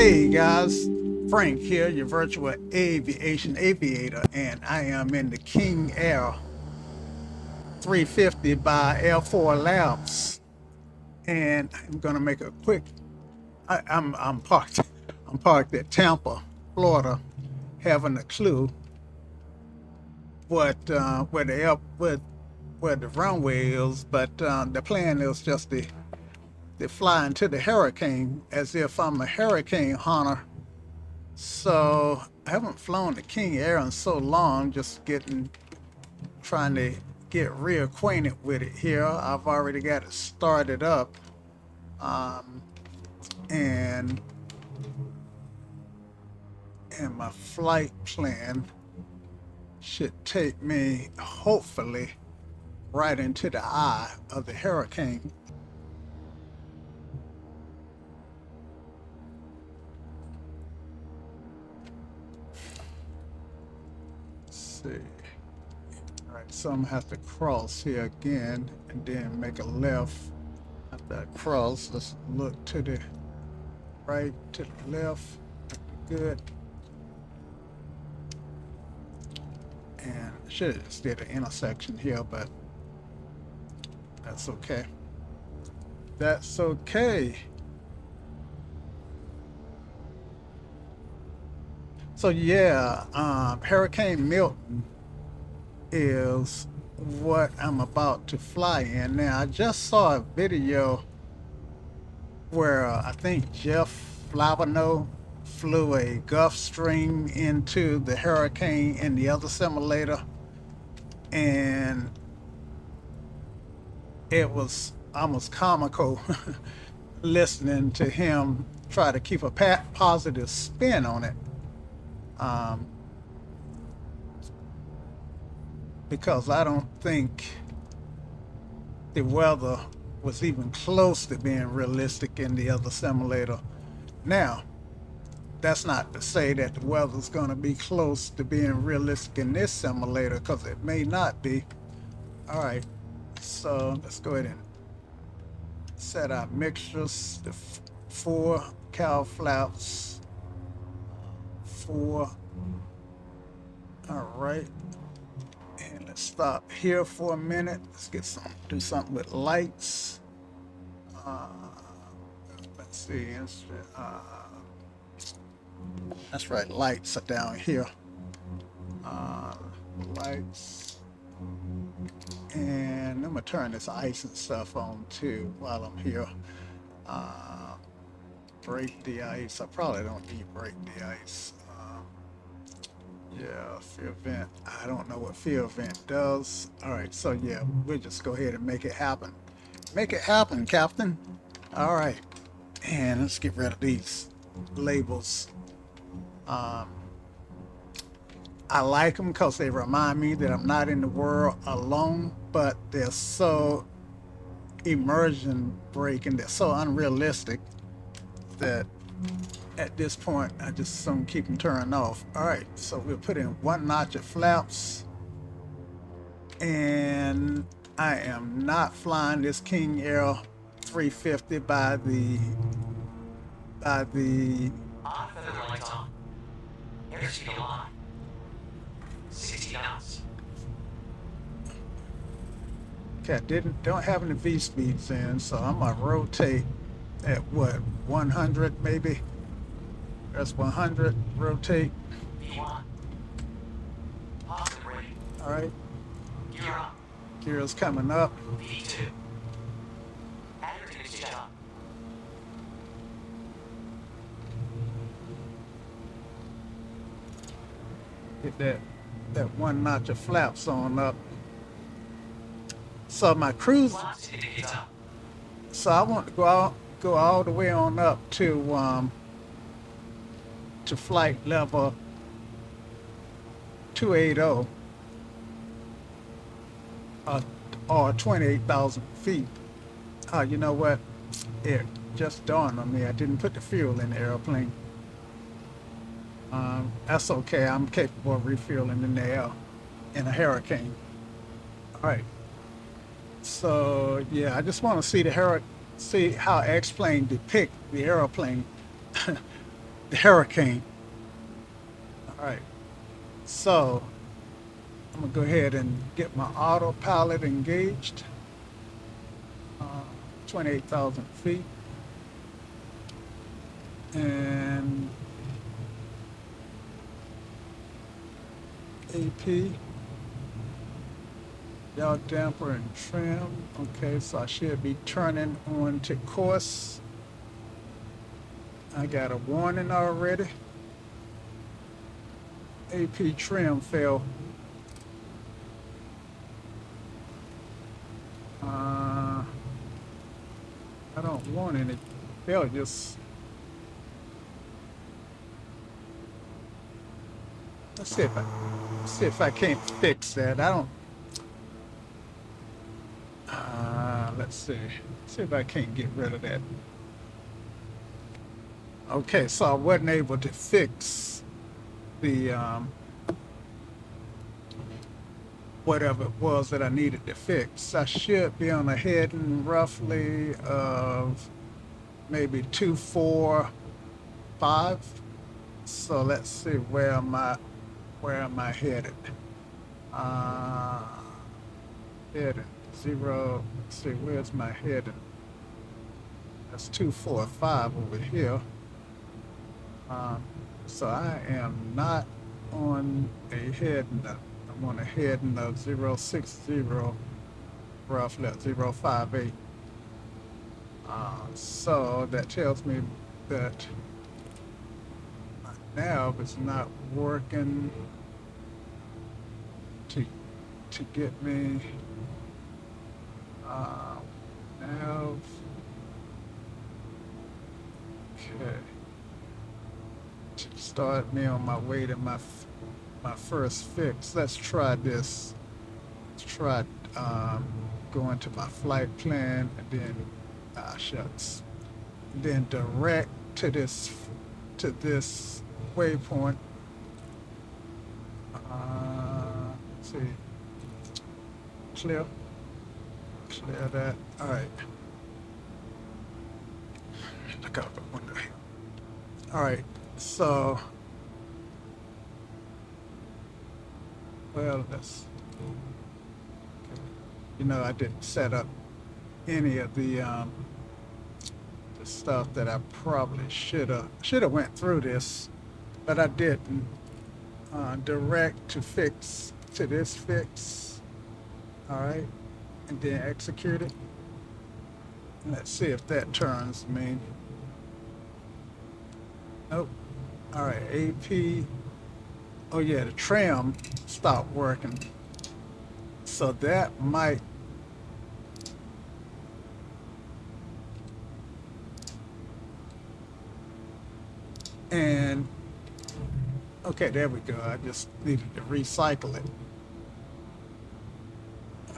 Hey guys, Frank here, your virtual aviation aviator, and I am in the King Air 350 by AirFoilLabs, and I'm gonna make a quick. I'm parked. I'm parked at Tampa, Florida, having a clue what where the where the runway is, but the plan is just to fly into the hurricane as if I'm a hurricane hunter. So I haven't flown the King Air in so long, just trying to get reacquainted with it here. I've already got it started up, um, and my flight plan should take me hopefully right into the eye of the hurricane. See. All right, so I'm gonna have to cross here again and then make a left. After I cross, let's look to the right, to the left. Good. And I should have just did an intersection here, but that's okay. That's okay. So yeah, Hurricane Milton is what I'm about to fly in. Now I just saw a video where I think Jeff Flavino flew a Gulf Stream into the hurricane in the other simulator, and it was almost comical listening to him try to keep a positive spin on it. Because I don't think the weather was even close to being realistic in the other simulator. Now, that's not to say that the weather's going to be close to being realistic in this simulator, because it may not be. All right, so let's go ahead and set our mixtures. The 4 cow flaps, 4. All right, and let's stop here for a minute. Let's do something with lights. Let's see. That's right, lights are down here. Lights. And I'm gonna turn this ice and stuff on too while I'm here. Break the ice. I probably don't need break the ice. Yeah, fear vent. I don't know what fear vent does. All right, so yeah, we'll just go ahead and make it happen. Make it happen, Captain. All right, and let's get rid of these labels. I like them because they remind me that I'm not in the world alone, but they're so immersion breaking, they're so unrealistic that at this point I just don't keep them turned off. All right, so we'll put in 1 notch of flaps, and I am not flying this King Air 350 by the Odd feather lights on. Airspeed alive. 60 knots. Okay, don't have any V speeds in, so I'm gonna rotate at what, 100 maybe? That's 100. Rotate. V1. Positive rating. All right. Gear up. Gears coming up. V2. Aggregates jet up. Get that 1 notch of flaps on up. So my cruise. Flaps indicates up. So I want to go all the way on up to flight level 280, or 28,000 feet. You know what? It just dawned on me. I didn't put the fuel in the airplane. That's okay. I'm capable of refueling in the air in a hurricane. All right. So yeah, I just want to see how X-plane depict the airplane. the hurricane. All right, so I'm gonna go ahead and get my autopilot engaged. 28,000 feet, and AP, yaw damper and trim. Okay, so I should be turning on to course. I got a warning already. AP trim fail. I don't want any failures. Let's see if I can't fix that. I don't. Let's see. See if I can't get rid of that. Okay, so I wasn't able to fix the whatever it was that I needed to fix. I should be on a heading roughly of maybe 245. So let's see, where am I headed? Uh, Heading zero. Let's see, where's my heading? That's 245 over here. So I am not on a heading. I'm on a heading of 060, roughly at 058. So that tells me that my nav is not working to get me nav. Okay. To start me on my way to my first fix. Let's try this. Let's try going to my flight plan and then shucks. And then direct to this waypoint. Let's see. Clear that. All right. Look out the window here. All right. So, well, I didn't set up any of the stuff that I probably should have went through this, but I didn't. Direct to fix to this fix. All right, and then execute it. Let's see if that turns me. Nope. All right, AP. Oh yeah, the tram stopped working. So that might. And okay, there we go. I just needed to recycle it.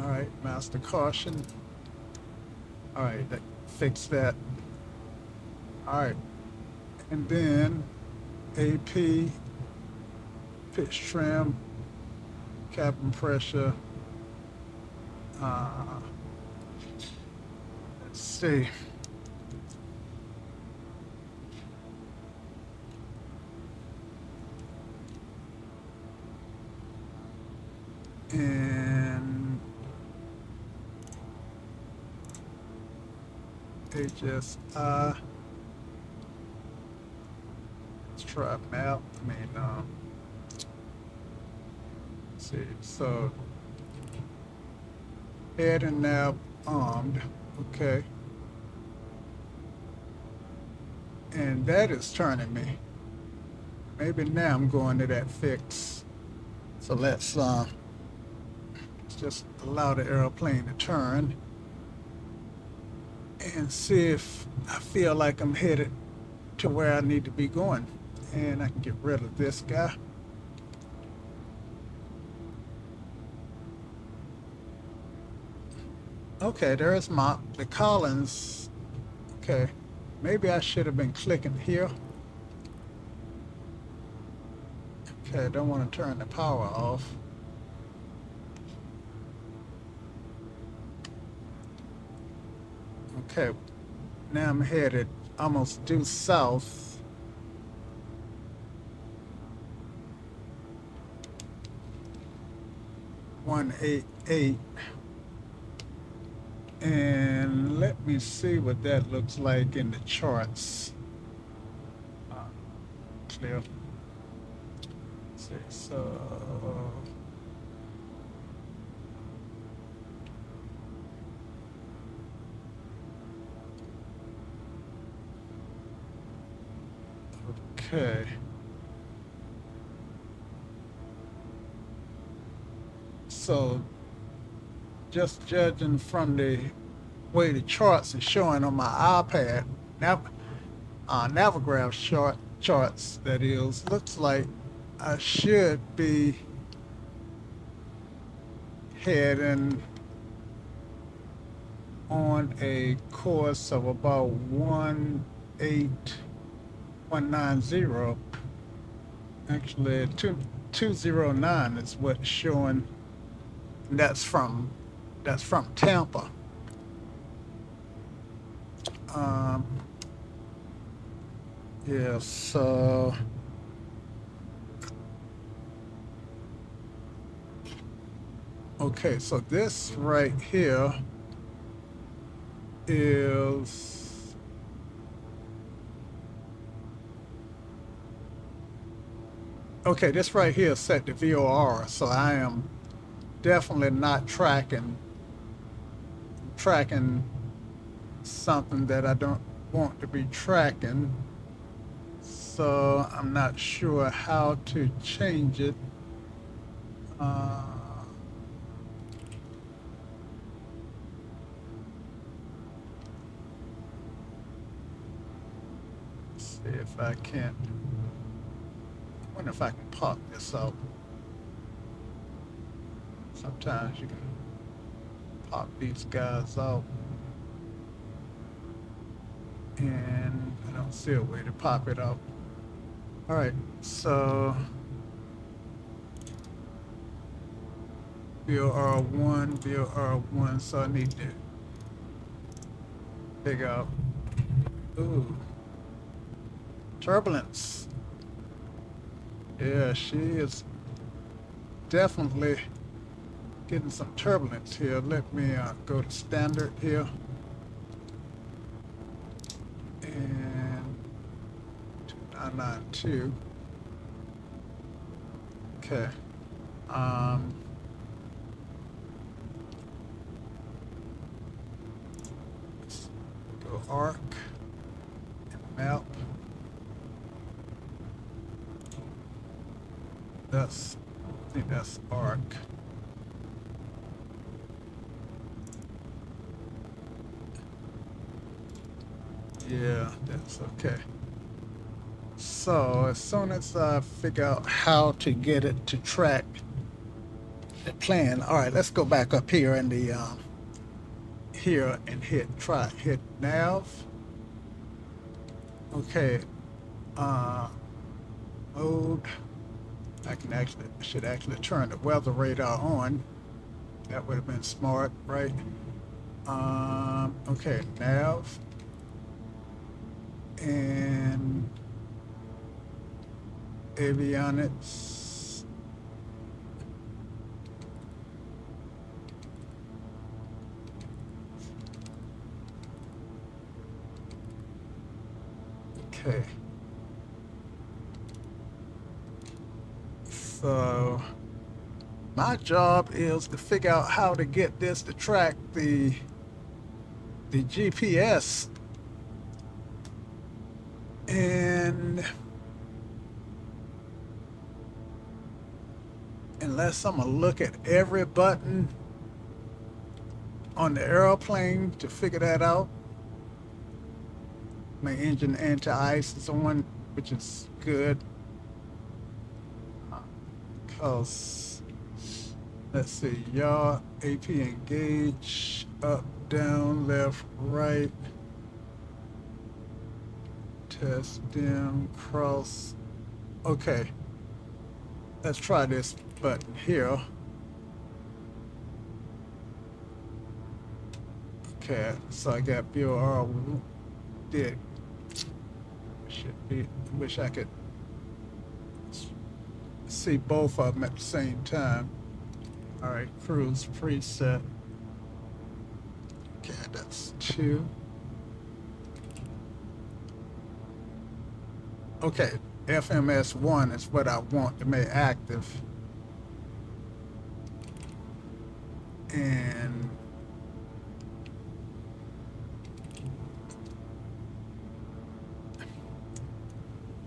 All right, master caution. All right, fix that. All right, and then AP, pitch trim, cabin pressure. Let's see. And HSI. Let's try map. Let's see. So head and nav armed. Okay. And that is turning me. Maybe now I'm going to that fix. So let's just allow the airplane to turn and see if I feel like I'm headed to where I need to be going. And I can get rid of this guy. Okay, there's the Collins. Okay, maybe I should have been clicking here. Okay, I don't want to turn the power off. Okay, now I'm headed almost due south. 188. And let me see what that looks like in the charts. Clear. See, so okay. So just judging from the way the charts are showing on my iPad, Navigraph charts, that is, looks like I should be heading on a course of about 18190. Actually, 209 is what's showing. That's from Tampa. Yeah, so okay, so this right here is okay, this right here is set to VOR, so I am definitely not tracking something that I don't want to be tracking. So I'm not sure how to change it. See if I can. I wonder if I can pop this out. Sometimes you can pop these guys out. And I don't see a way to pop it out. All right, so VOR1, so I need to figure out, ooh, turbulence. Yeah, she is definitely getting some turbulence here. Let me go to standard here. And 2992. Okay. Let's go arc and map. I think that's arc. Yeah, that's okay. So as soon as I figure out how to get it to track the plan, all right, let's go back up here in the here and hit nav. Okay, mode. I should actually turn the weather radar on. That would have been smart, right? Okay, nav. And avionics. Okay. So my job is to figure out how to get this to track the GPS. And unless I'm gonna look at every button on the airplane to figure that out. My engine anti-ice is on, which is good. Because, let's see, yaw, AP engage, up, down, left, right. Test dim, cross. Okay, let's try this button here. Okay, so I got BOR did. Should be, wish I could see both of them at the same time. All right, cruise preset. Okay, that's 2. Okay, FMS1 is what I want to make active. And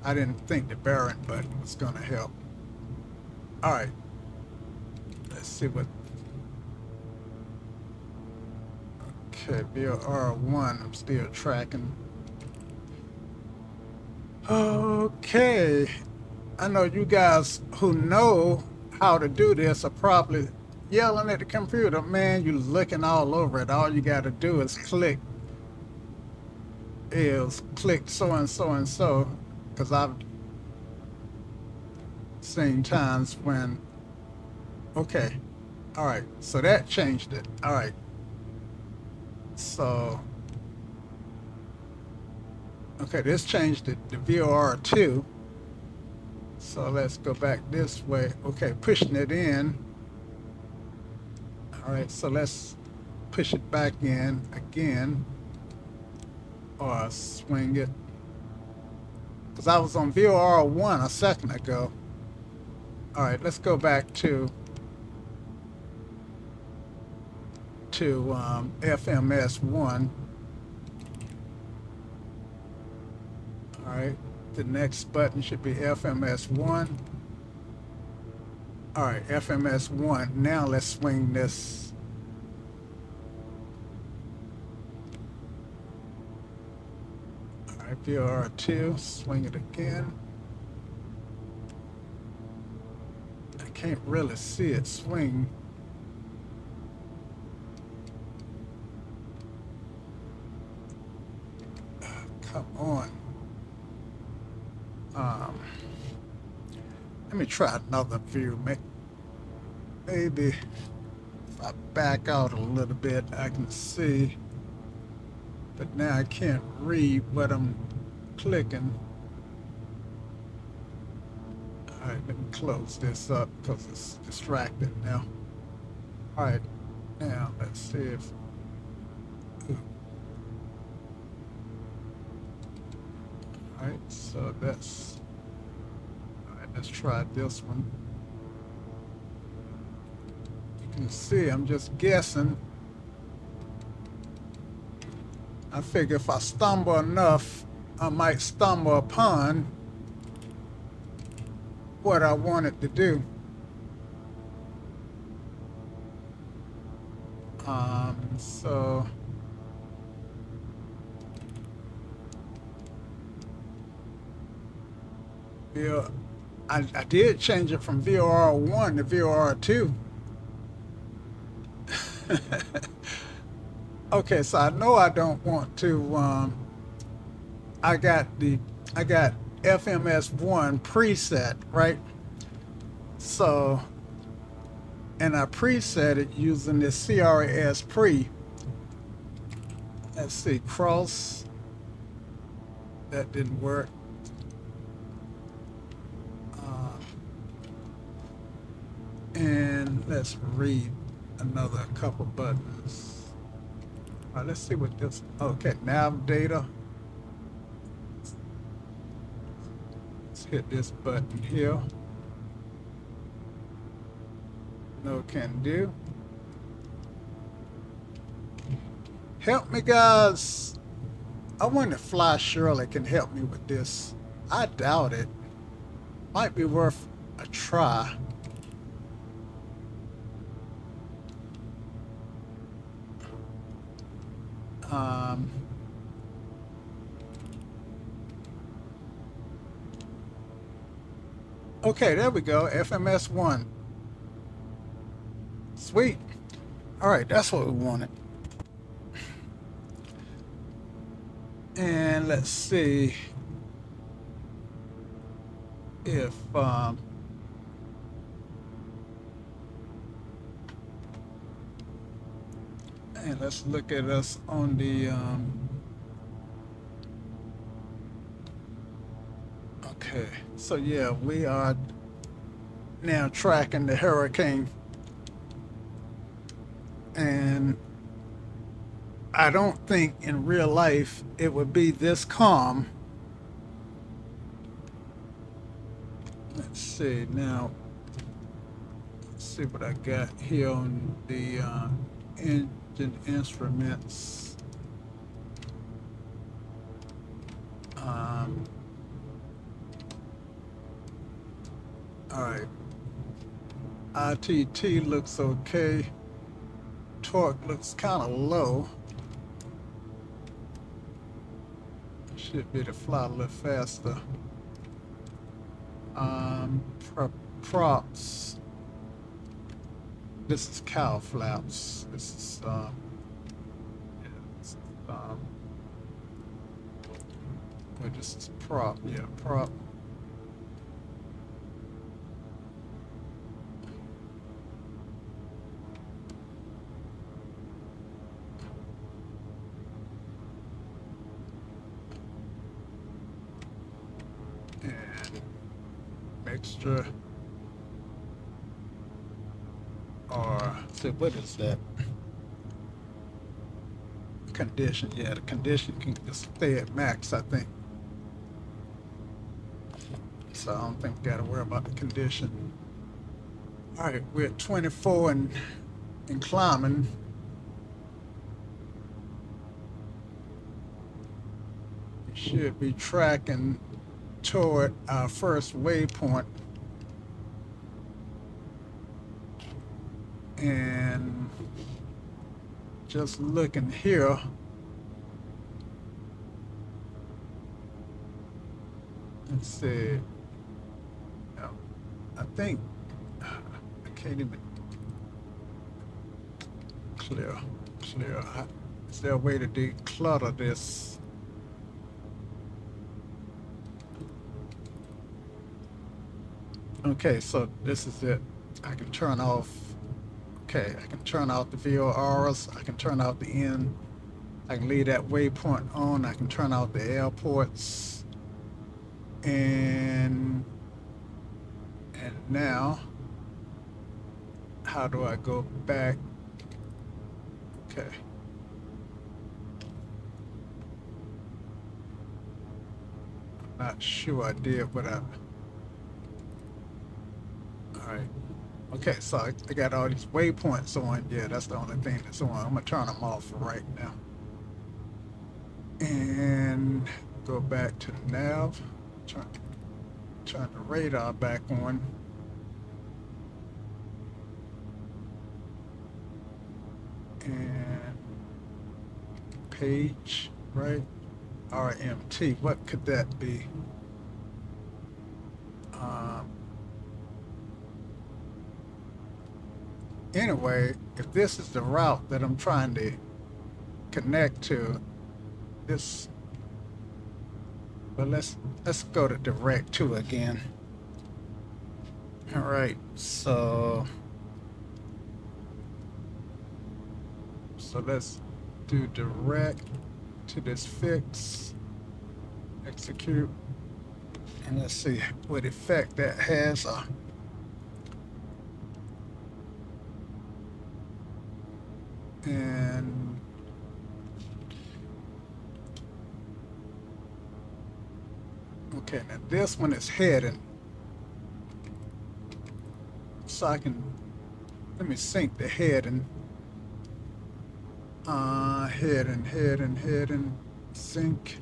I didn't think the bearing button was going to help. All right, let's see what. Okay, VOR1, I'm still tracking. Okay, I know you guys who know how to do this are probably yelling at the computer, man, you're looking all over it. All you got to do is click so and so and so, because I've seen times when, okay, all right, so that changed it. All right, so, okay, this changed it to VOR2. So let's go back this way. Okay, pushing it in. All right, so let's push it back in again, or swing it. Because I was on VOR1 a second ago. All right, let's go back to FMS1. All right, the next button should be FMS1. All right, FMS1. Now let's swing this. All right, VOR2, swing it again. I can't really see it swing. Come on. Let me try another view. Maybe if I back out a little bit, I can see. But now I can't read what I'm clicking. All right, let me close this up because it's distracting now. All right, now let's see if. All right, so that's. Let's try this one. You can see I'm just guessing. I figure if I stumble enough, I might stumble upon what I wanted to do. So yeah. I did change it from VOR1 to VOR2. Okay, so I know I don't want to. I got FMS1 preset, right? So, and I preset it using this CRS pre. Let's see, cross. That didn't work. And let's read another couple buttons. All right, let's see what this. Okay, nav data. Let's hit this button here. No can do. Help me, guys. I wonder if Fly Shirley can help me with this. I doubt it. Might be worth a try. Okay, there we go. FMS1. Sweet. All right, that's what we wanted. And let's see if and let's look at us on the okay, so yeah, we are now tracking the hurricane I don't think in real life it would be this calm. Let's see now. Let's see what I got here on the engine instruments. Um, all right. ITT looks okay. Torque looks kind of low. Should be to fly a little faster. Props. This is cow flaps. This is yeah, this is, well, this is prop. Yeah, prop. And mixture. Or see, what is that? Condition. Yeah, the condition can just stay at max, I think. So I don't think we gotta worry about the condition. All right, we're at 24 and climbing. We should be tracking toward our first waypoint. And just looking here, let's see. Now, I think I can't even clear. Is there a way to declutter this? Okay, so this is it. I can turn off. Okay, I can turn out the VORs. I can turn out the end. I can leave that waypoint on. I can turn out the airports. And now, how do I go back? Okay. I'm not sure I did what I. All right. Okay, so I got all these waypoints on. Yeah, that's the only thing that's on. I'm gonna turn them off for right now. And go back to the nav. Turn the radar back on. And page, right? RMT, what could that be? Anyway, if this is the route that I'm trying to connect to, this, but let's go to direct to again. All right, so let's do direct to this fix, execute, and let's see what effect that has. And okay, now this one is heading, so I can, let me sync the heading. Heading, sync.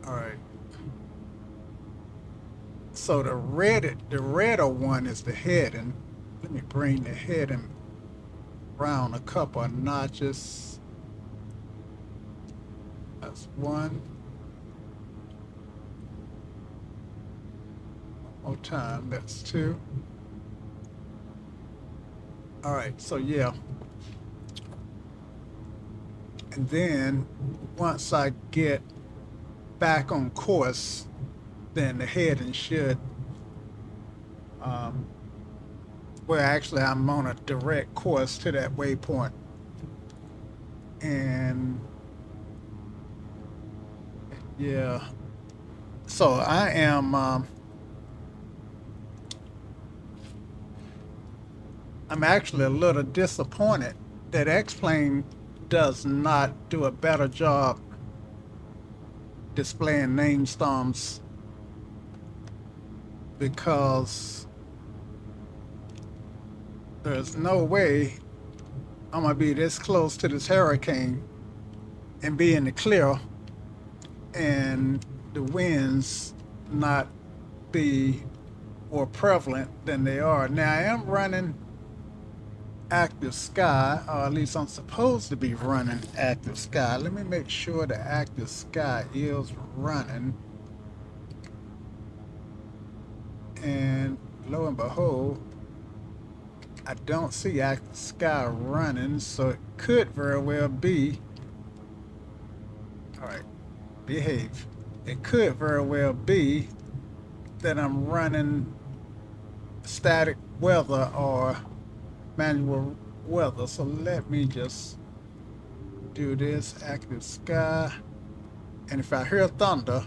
All right. So the redder one is the heading. Let me bring the heading around a couple of notches. That's one. One more time, that's two. All right, so yeah. And then once I get back on course, then the heading should, well, actually I'm on a direct course to that waypoint. And yeah, so I am, I'm actually a little disappointed that X-Plane does not do a better job displaying name storms, because there's no way I'm gonna be this close to this hurricane and be in the clear and the winds not be more prevalent than they are. Now I am running active sky, or at least I'm supposed to be running active sky. Let me make sure the active sky is running. And lo and behold, I don't see active sky running, so it could very well be, all right, behave. It could very well be that I'm running static weather or manual weather. So let me just do this active sky. And if I hear thunder,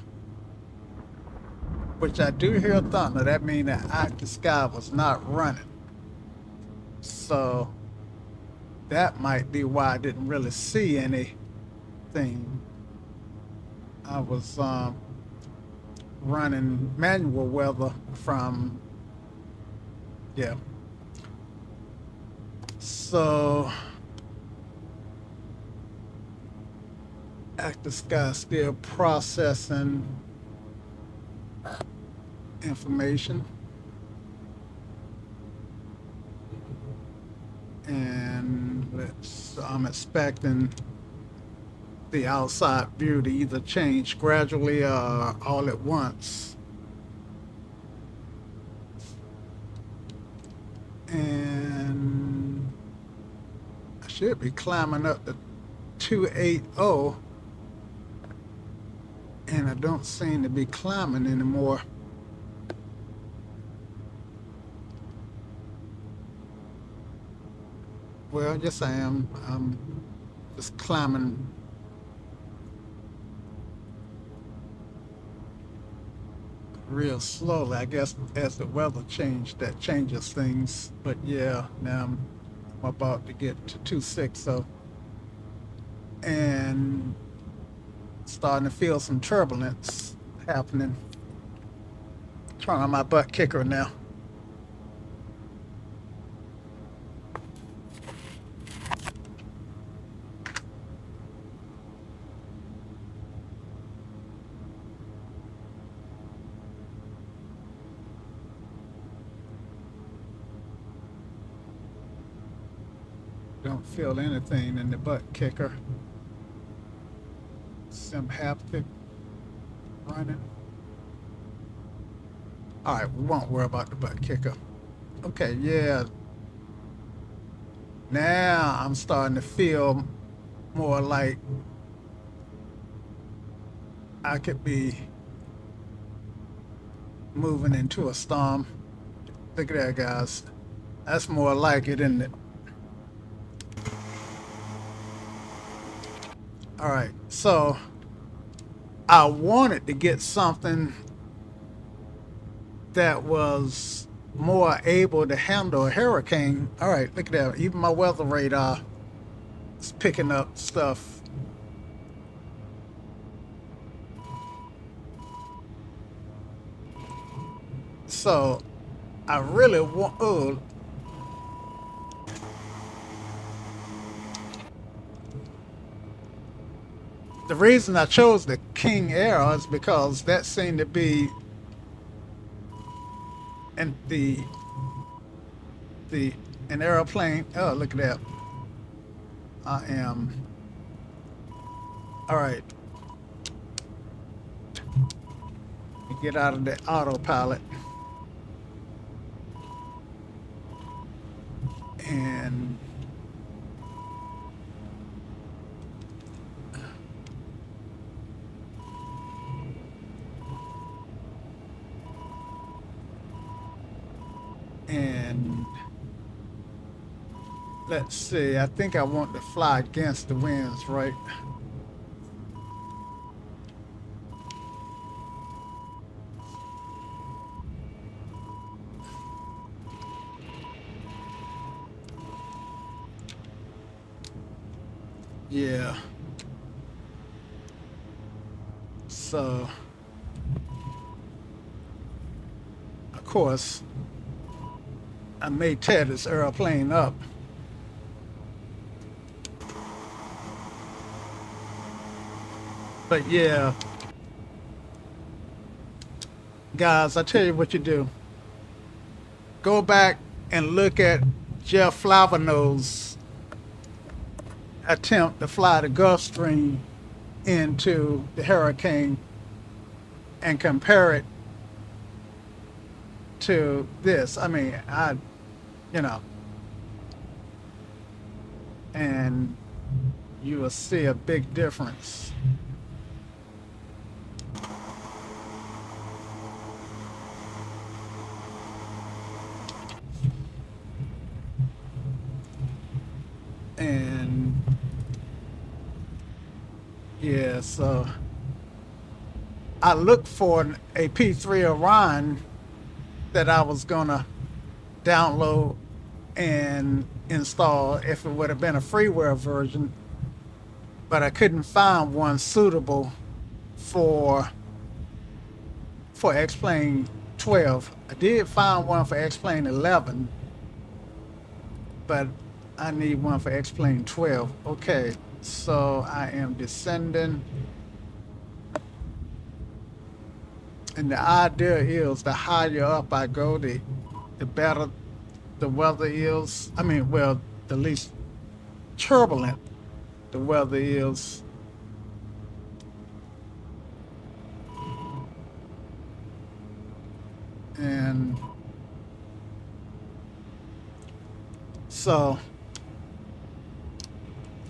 which I do hear thunder, that means that active sky was not running. So that might be why I didn't really see anything. I was running manual weather from, yeah. So active sky still processing information. And I'm expecting the outside view to either change gradually or all at once. And I should be climbing up to 280, and I don't seem to be climbing anymore. Well, yes I am. I'm just climbing real slowly. I guess as the weather changed, that changes things. But yeah, now I'm about to get to 260 and starting to feel some turbulence happening. Turn on my butt kicker now. Don't feel anything in the butt kicker. Some haptic running. All right, we won't worry about the butt kicker. Okay, yeah. Now I'm starting to feel more like I could be moving into a storm. Look at that, guys. That's more like it, isn't it? All right, so I wanted to get something that was more able to handle a hurricane. All right, look at that. Even my weather radar is picking up stuff. So I really want, oh, the reason I chose the King Air is because that seemed to be and an airplane. Oh, look at that. I am. All right. Get out of the autopilot. And let's see, I think I want to fly against the winds, right? Yeah. So, of course, I may tear this airplane up. But yeah, guys, I tell you what you do. Go back and look at Jeff Flavanow's attempt to fly the Gulf Stream into the hurricane and compare it to this. I mean, you know, and you will see a big difference. And yeah, so I looked for a P3 Orion that I was gonna download and install if it would have been a freeware version, but I couldn't find one suitable for X-Plane 12. I did find one for X-Plane 11, but I need one for X-Plane 12. Okay, so I am descending. And the idea is the higher up I go, the better the weather is. I mean, well, the least turbulent the weather is. And so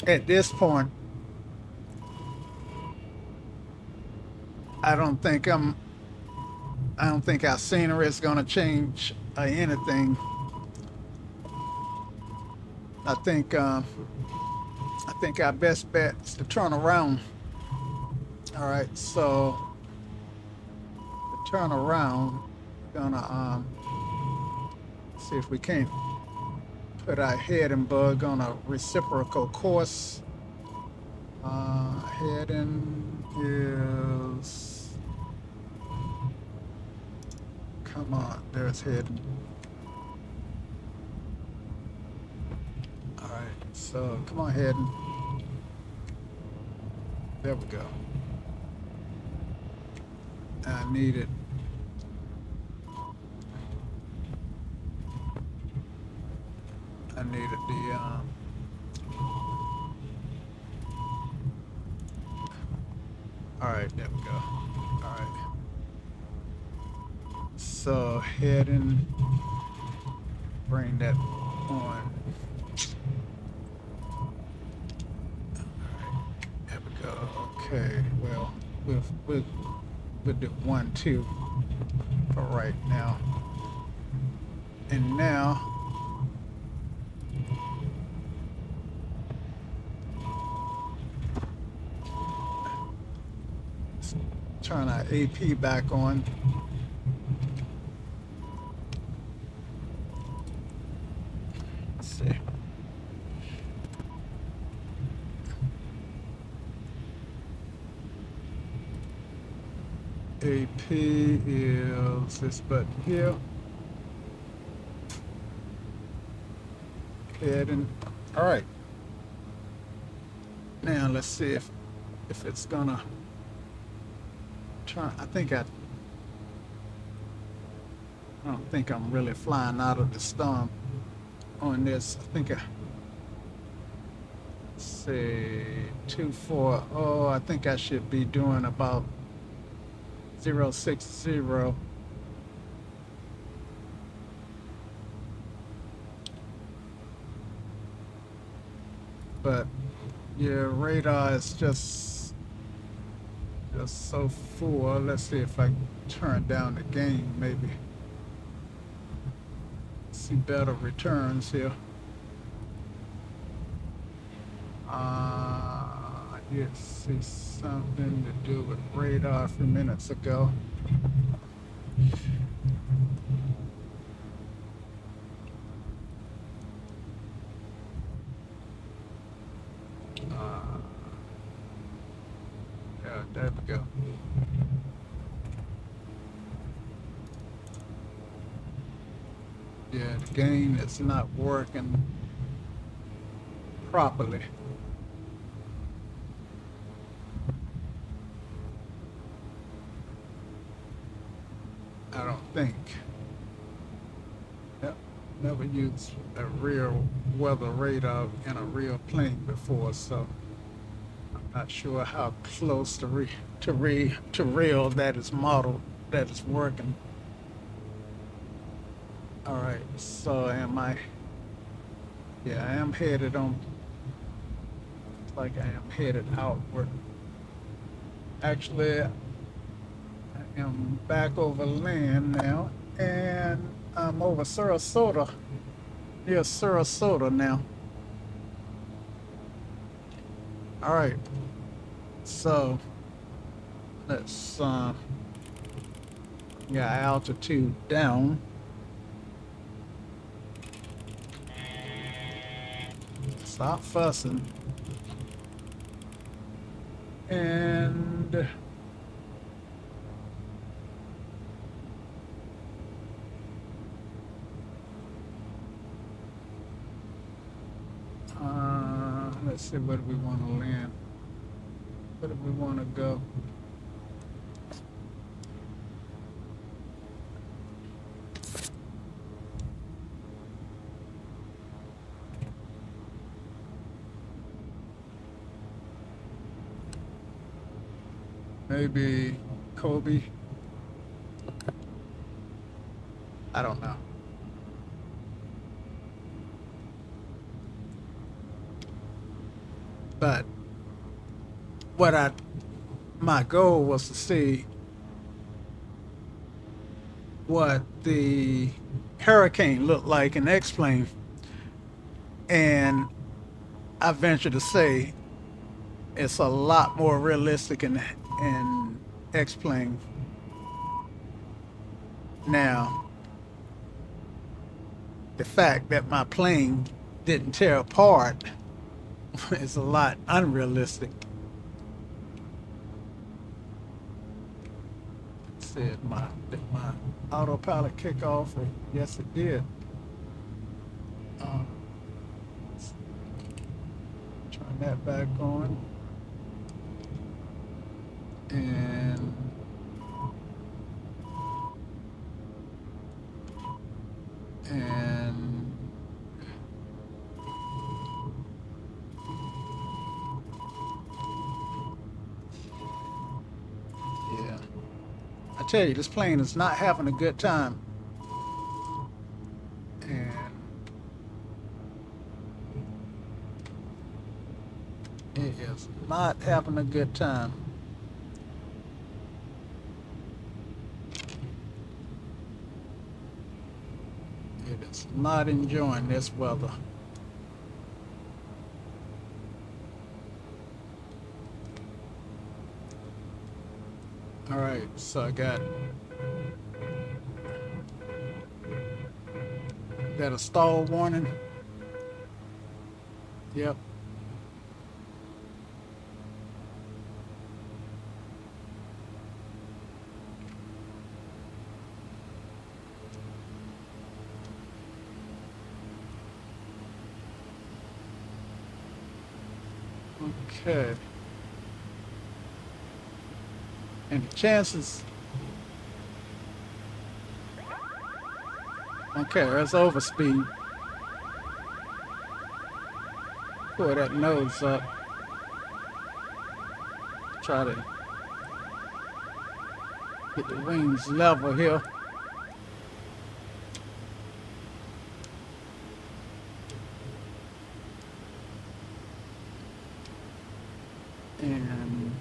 at this point, I don't think our scenery is going to change or anything. I think our best bet is to turn around. All right, so to turn around, gonna see if we can't put our head and bug on a reciprocal course. Heading is, come on, there's heading. All right, so come on, heading. There we go. I need it. I needed the all right, there we go. All right. So heading, bring that on. All right, there we go. Okay, well, we'll do 1, 2 for right now. And now, turn our AP back on. Let's see. AP is this button here. Heading. All right. Now let's see if it's gonna turn. I don't think I'm really flying out of the storm on this. I think say 240. I think I should be doing about 060. But yeah, radar is just so full. Let's see if I can turn down the gain, maybe. See better returns here. I did see something to do with radar a few minutes ago. There we go. Yeah, the game is not working properly. I don't think. Yep. Never used a real weather radar in a real plane before, so I'm not sure how close to real that is modeled, that is working. All right, so am I? Yeah, I am headed on. Looks like I am headed outward. Actually, I am back over land now, and I'm over Sarasota, near Sarasota now. All right, so let's get altitude down. Stop fussing. And let's see, where do we want to land? Where do we want to go? Maybe Kobe. I don't know. But my goal was to see what the hurricane looked like in X-plane, and I venture to say it's a lot more realistic in X-plane. Now, the fact that my plane didn't tear apart is a lot unrealistic. Let's see, did my autopilot kick off? Yes, it did. Turn that back on. And yeah, I tell you, this plane is not having a good time. And it is not having a good time. It is not enjoying this weather. All right, so I got a stall warning. Yep. Okay. And the chances. Okay, that's overspeed. Pull that nose up. Try to get the wings level here. And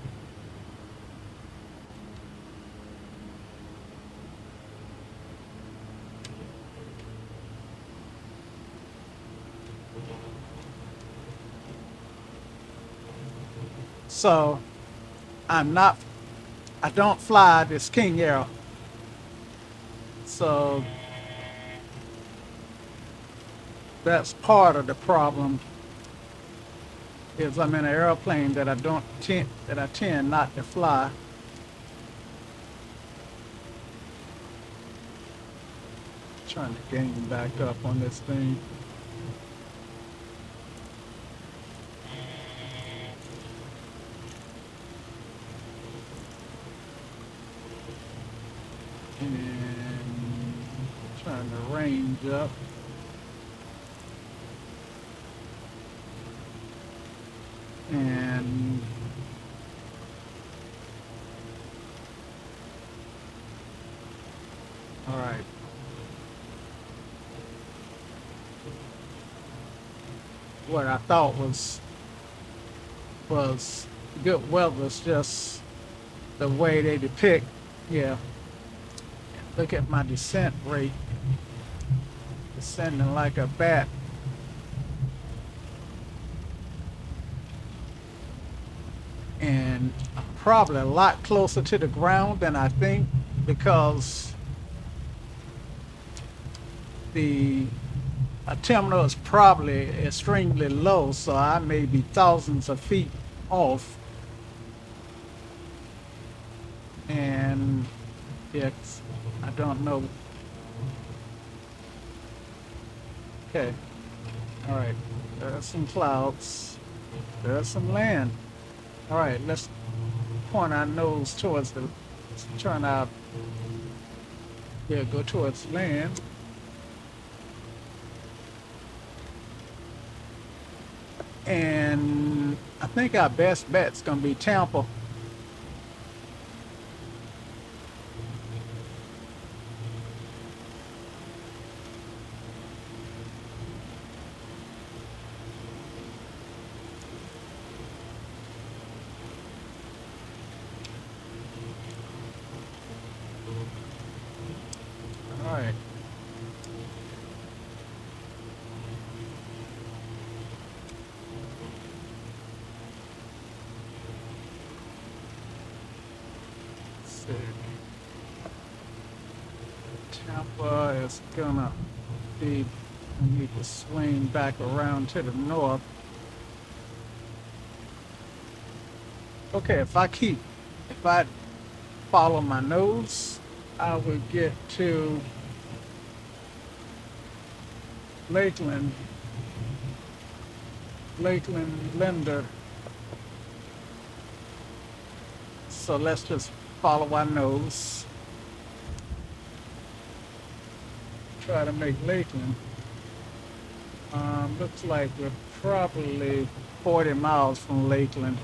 so I don't fly this King Air. So that's part of the problem is I'm in an airplane that I tend not to fly. Trying to gain back up on this thing. And trying to range up. And all right. What I thought was good weather is just the way they depict. Yeah. Look at my descent rate. Descending like a bat. And I'm probably a lot closer to the ground than I think, because the altimeter is probably extremely low, so I may be thousands of feet off. And yes, I don't know. Okay, all right, there are some clouds, there's some land. All right, let's point our nose towards the, turn our, yeah, go towards land. And I think our best bet's gonna be Tampa. All right. See. Tampa is gonna be, we need to swing back around to the north. Okay, if I follow my nose, I will get to Lakeland, Linder. So let's just follow our nose. Try to make Lakeland. Looks like we're probably 40 miles from Lakeland.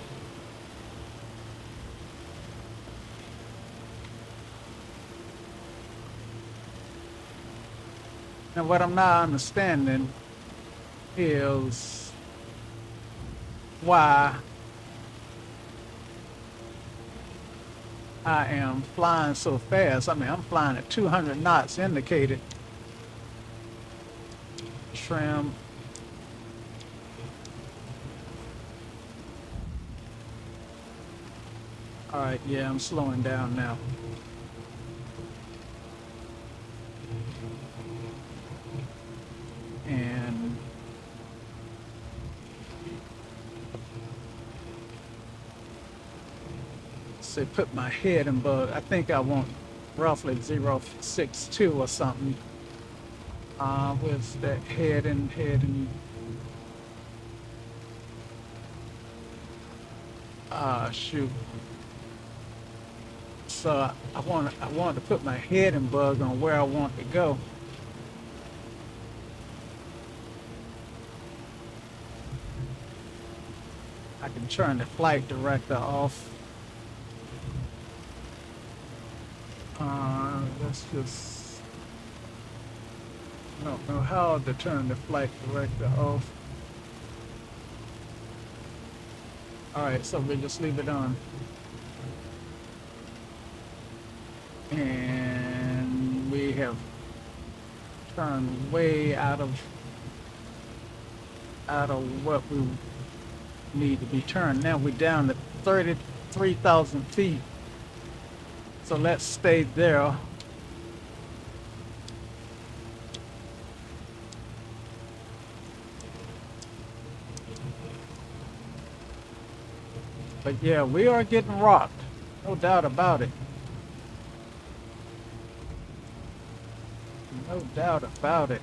Now what I'm not understanding is why I am flying so fast. I mean, I'm flying at 200 knots indicated. Trim. All right, yeah, I'm slowing down now. And say put my head in, but I think I want roughly 0.62 or something. With that head and shoot. So I want to put my head and bug on where I want to go. I can turn the flight director off. Let's just, I don't know how to turn the flight director off. All right, so we'll just leave it on. And we have turned way out of what we need to be turned. Now we're down to 33,000 feet. So let's stay there. But yeah, we are getting rocked. No doubt about it. No doubt about it.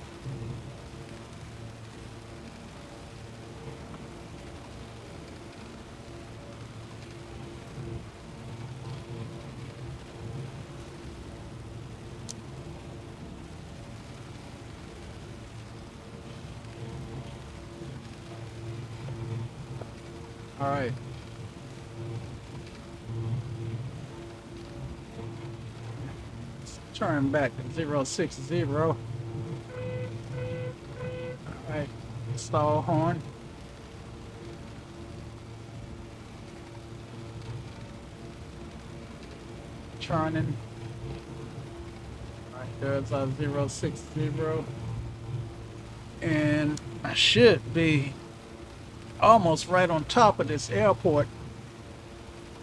All right. Turn back to 060. All right. Stall horn. Turning. All right, there's our 060. And I should be almost right on top of this airport.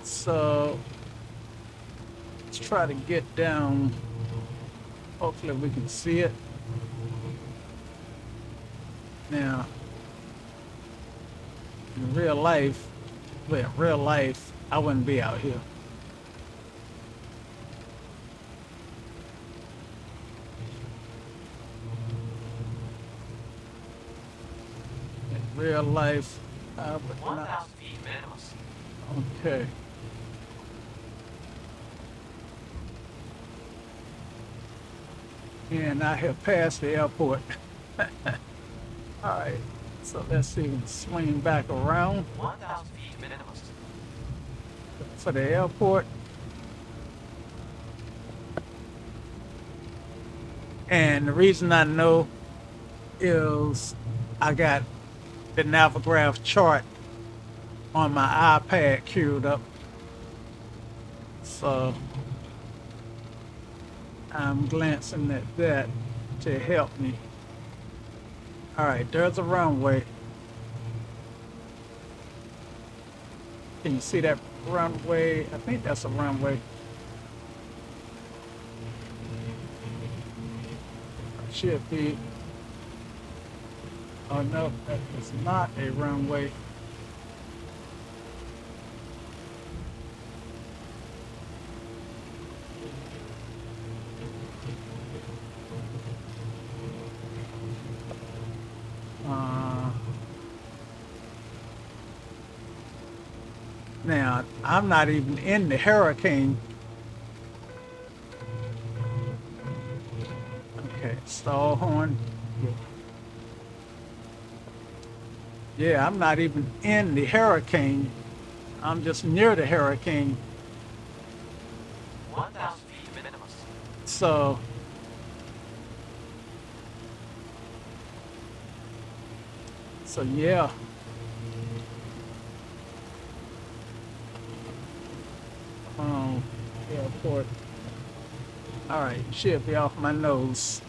So let's try to get down. Hopefully we can see it. Now, in real life, I wouldn't be out here. In real life, I would not. 1,000 feet minimum. Okay. And I have passed the airport. All right. So let's see if we can swing back around 1,000 feet minimum. for the airport. And the reason I know is I got the Navigraph chart on my iPad queued up. So I'm glancing at that to help me. All right, there's a runway. Can you see that runway? I think that's a runway. Should be. Oh no, that is not a runway. Now, I'm not even in the hurricane. Okay, stall horn. Yeah, I'm not even in the hurricane. I'm just near the hurricane. 1,000 feet minimum. So, yeah. Airport. All right, should be off my nose.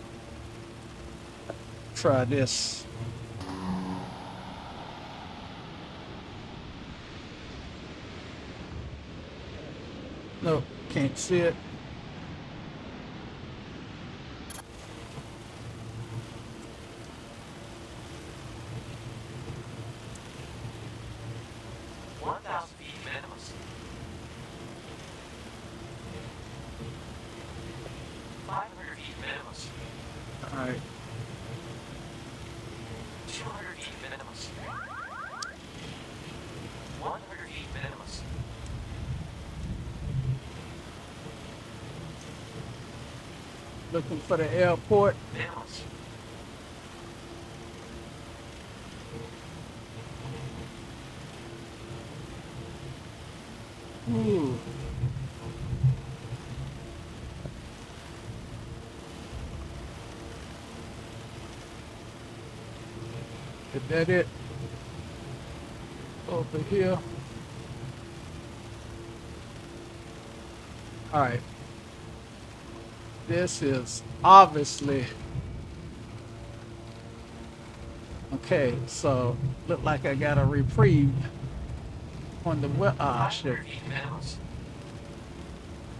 Try this. Nope, can't see it. All right. 200 feet minimum. 100 feet minimum. Looking for the airport. Minimum. Ooh. Is that it? Over here. All right. This is obviously okay. So look like I got a reprieve on the shit. 500 feet minimum.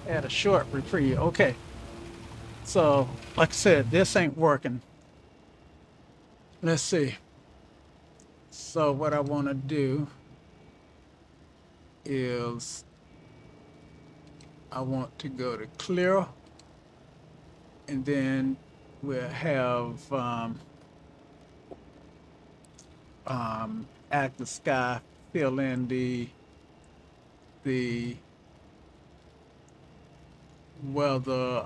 Had a short reprieve. Okay. So like I said, this ain't working. Let's see. So what I want to do is I want to go to clear, and then we'll have active sky fill in the weather.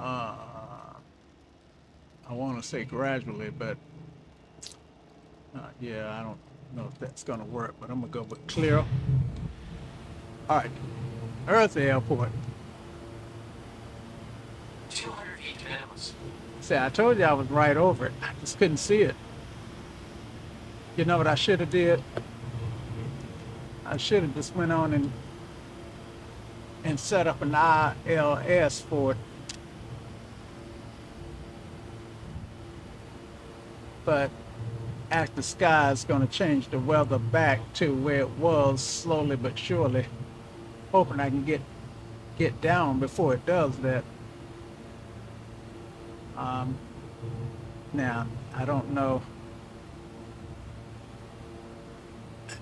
I want to say gradually, but yeah, I don't know if that's gonna work. But I'm gonna go with clear. All right, Earth Airport. 200 feet to minimums. See, I told you I was right over it. I just couldn't see it. You know what I should have did? I should have just went on and set up an ILS for it. But active sky is going to change the weather back to where it was slowly but surely. Hoping I can get down before it does that. Now, I don't know.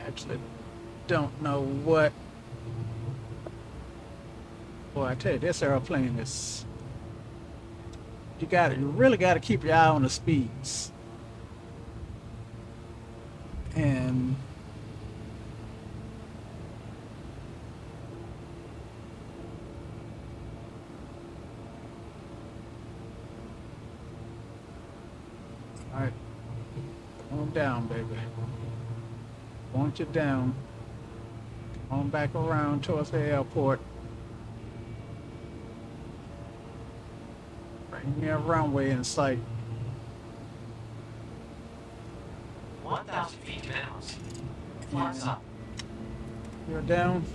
Actually, don't know what. Boy, I tell you, this airplane is. You really got to keep your eye on the speeds. And all right, come on down, baby. Want you down. Come on back around towards the airport. Bring me a runway in sight. 1,000 feet to minimums. Flaps up. You're down.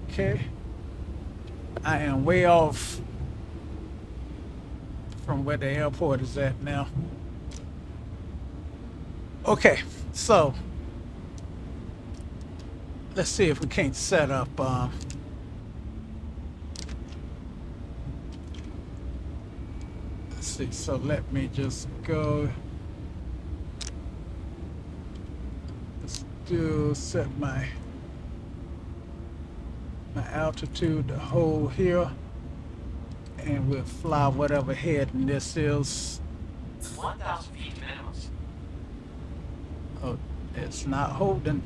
Okay. I am way off from where the airport is at now. Okay, so let's see if we can't set up let's see, so let me just go. Let's set my altitude to hold here, and we'll fly whatever heading this is. 1,000 feet to minimums. Oh, it's not holding.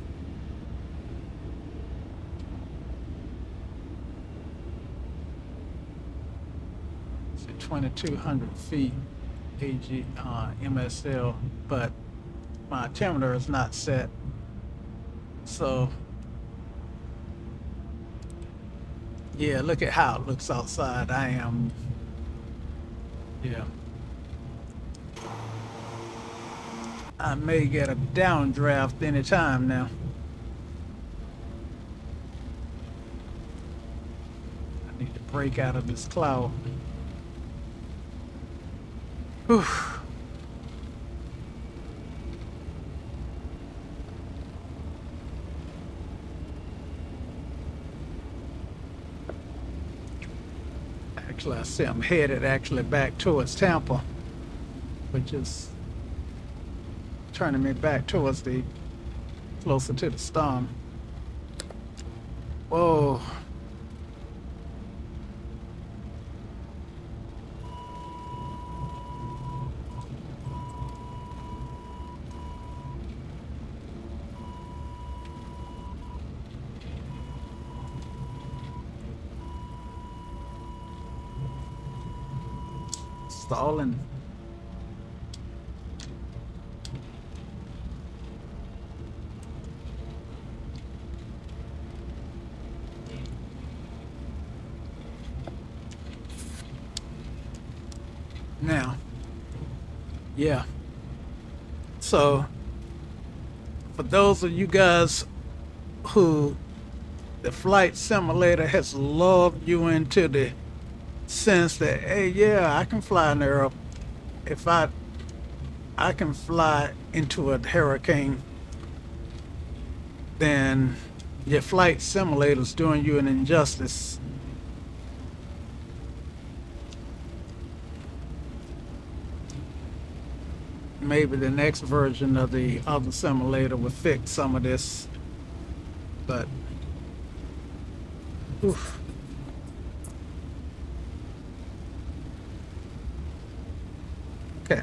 It's at 2,200 feet AG MSL, but my altimeter is not set, so yeah, look at how it looks outside. Yeah. I may get a downdraft anytime now. I need to break out of this cloud. Whew. Actually, I see I'm headed back towards Tampa, which is turning me back towards closer to the storm. Whoa. Stalling. Now, yeah. So, for those of you guys who the flight simulator has lulled you into the sense that, hey, yeah, I can fly in Europe. If I can fly into a hurricane, then your flight simulator's doing you an injustice. maybe the next version of the other simulator will fix some of this, but oof. Okay.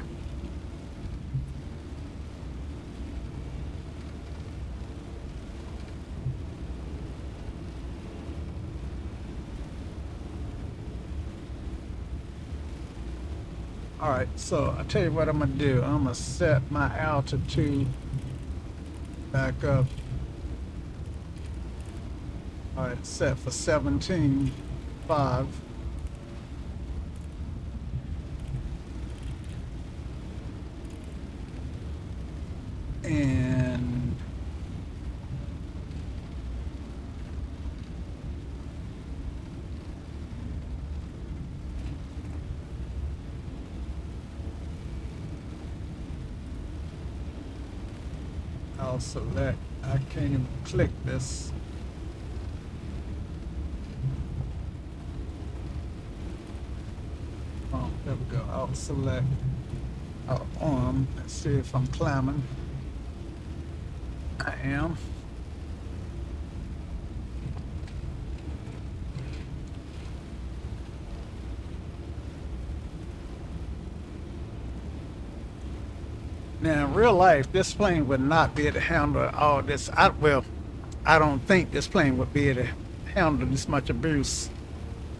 All right, so I'll tell you what I'm gonna do. I'm gonna set my altitude back up. All right, set for 17.5. And I'll select, I can't even click this. Oh, there we go. I'll select our arm. Let's see if I'm climbing. I am. Now, in real life, this plane would not be able to handle all this. I don't think this plane would be able to handle this much abuse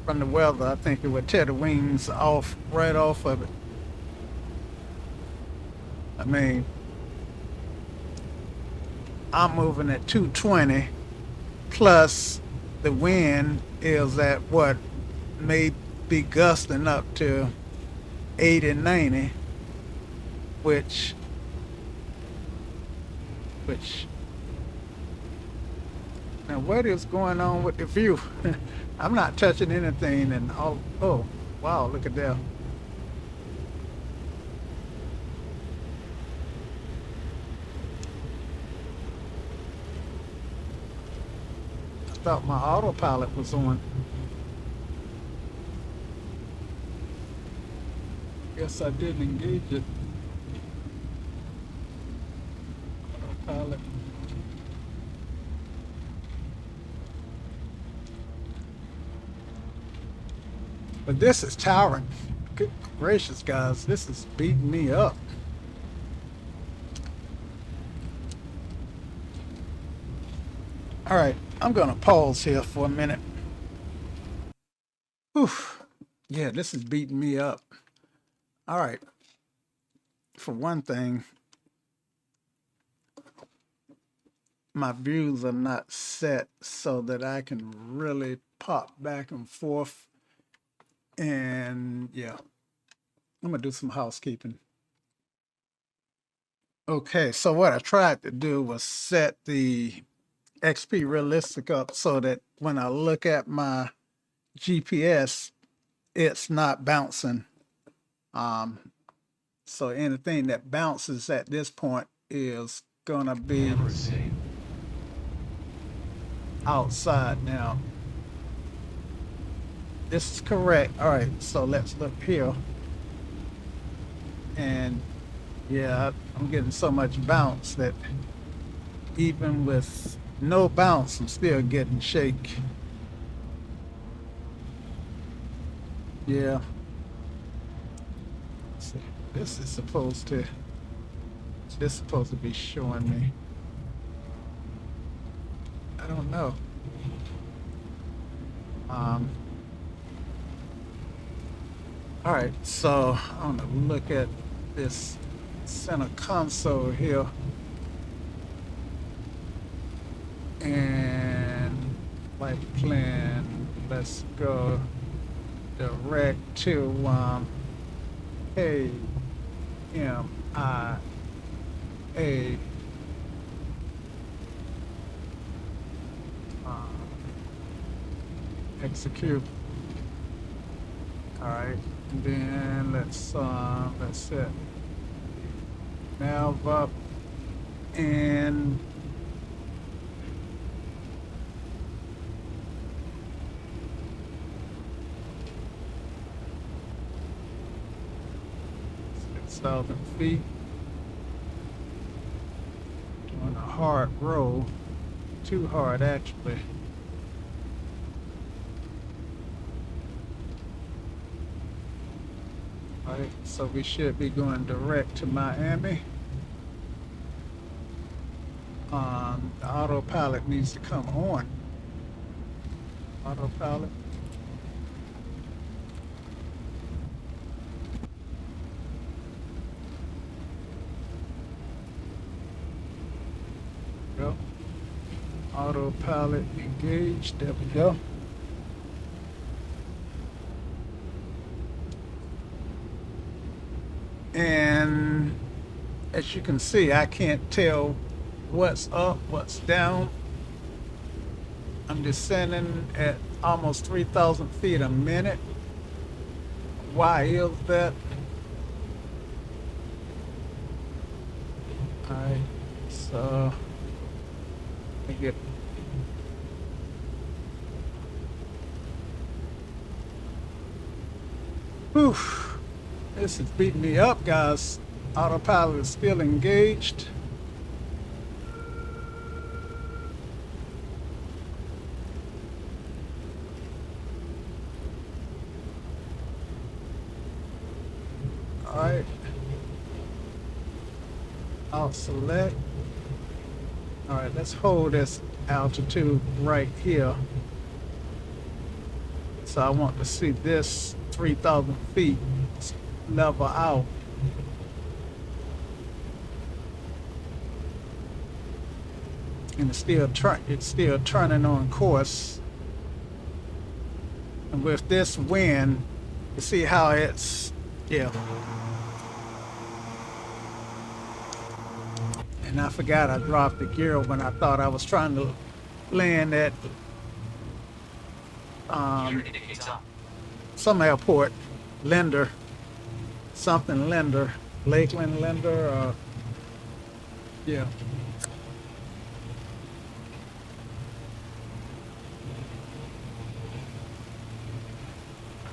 from the weather. I think it would tear the wings off, right off of it. I mean, I'm moving at 220, plus the wind is at what may be gusting up to 80, 90, which now what is going on with the view? I'm not touching anything, and all, oh wow, look at that. I thought my autopilot was on. Guess I didn't engage it. Autopilot. But this is towering. Good gracious, guys, this is beating me up. All right, I'm gonna pause here for a minute. Whew. Yeah, this is beating me up. All right. For one thing, my views are not set so that I can really pop back and forth. And yeah, I'm gonna do some housekeeping. Okay, so what I tried to do was set the XP Realistic up so that when I look at my GPS, it's not bouncing. So anything that bounces at this point is gonna be outside. Now, this is correct. All right, so let's look here. And yeah, I'm getting so much bounce that even with no bounce, I'm still getting shake. Yeah. So this is supposed to be showing me. I don't know. All right, so I'm gonna look at this center console here, and like plan, let's go direct to AMIA execute. All right, and then let's set nav up, and $6,000 feet. hard roll, too hard actually. All right, so we should be going direct to Miami. The autopilot needs to come on. Autopilot. Go. Autopilot engaged. There we go. And as you can see, I can't tell what's up, what's down. I'm descending at almost 3,000 feet a minute. Why is that? All right, so let me get. Whew, this is beating me up, guys. Autopilot is still engaged. All right. I'll select. All right, let's hold this altitude right here. So I want to see this 3,000 feet level out. And it's still turning on course. And with this wind, you see how it's, yeah. And I forgot I dropped the gear when I thought I was trying to land at Gear indicates up. some airport, Linder, something Linder, Lakeland Linder, yeah.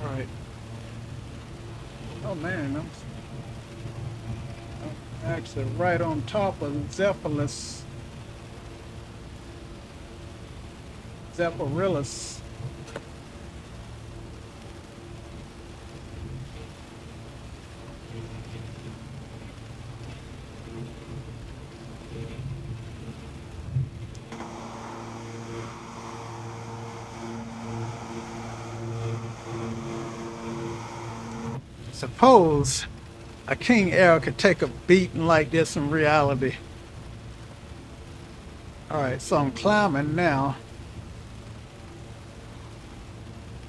All right. Oh man, I'm actually right on top of Zephyrus. Suppose a King Air could take a beating like this in reality. All right, so I'm climbing now.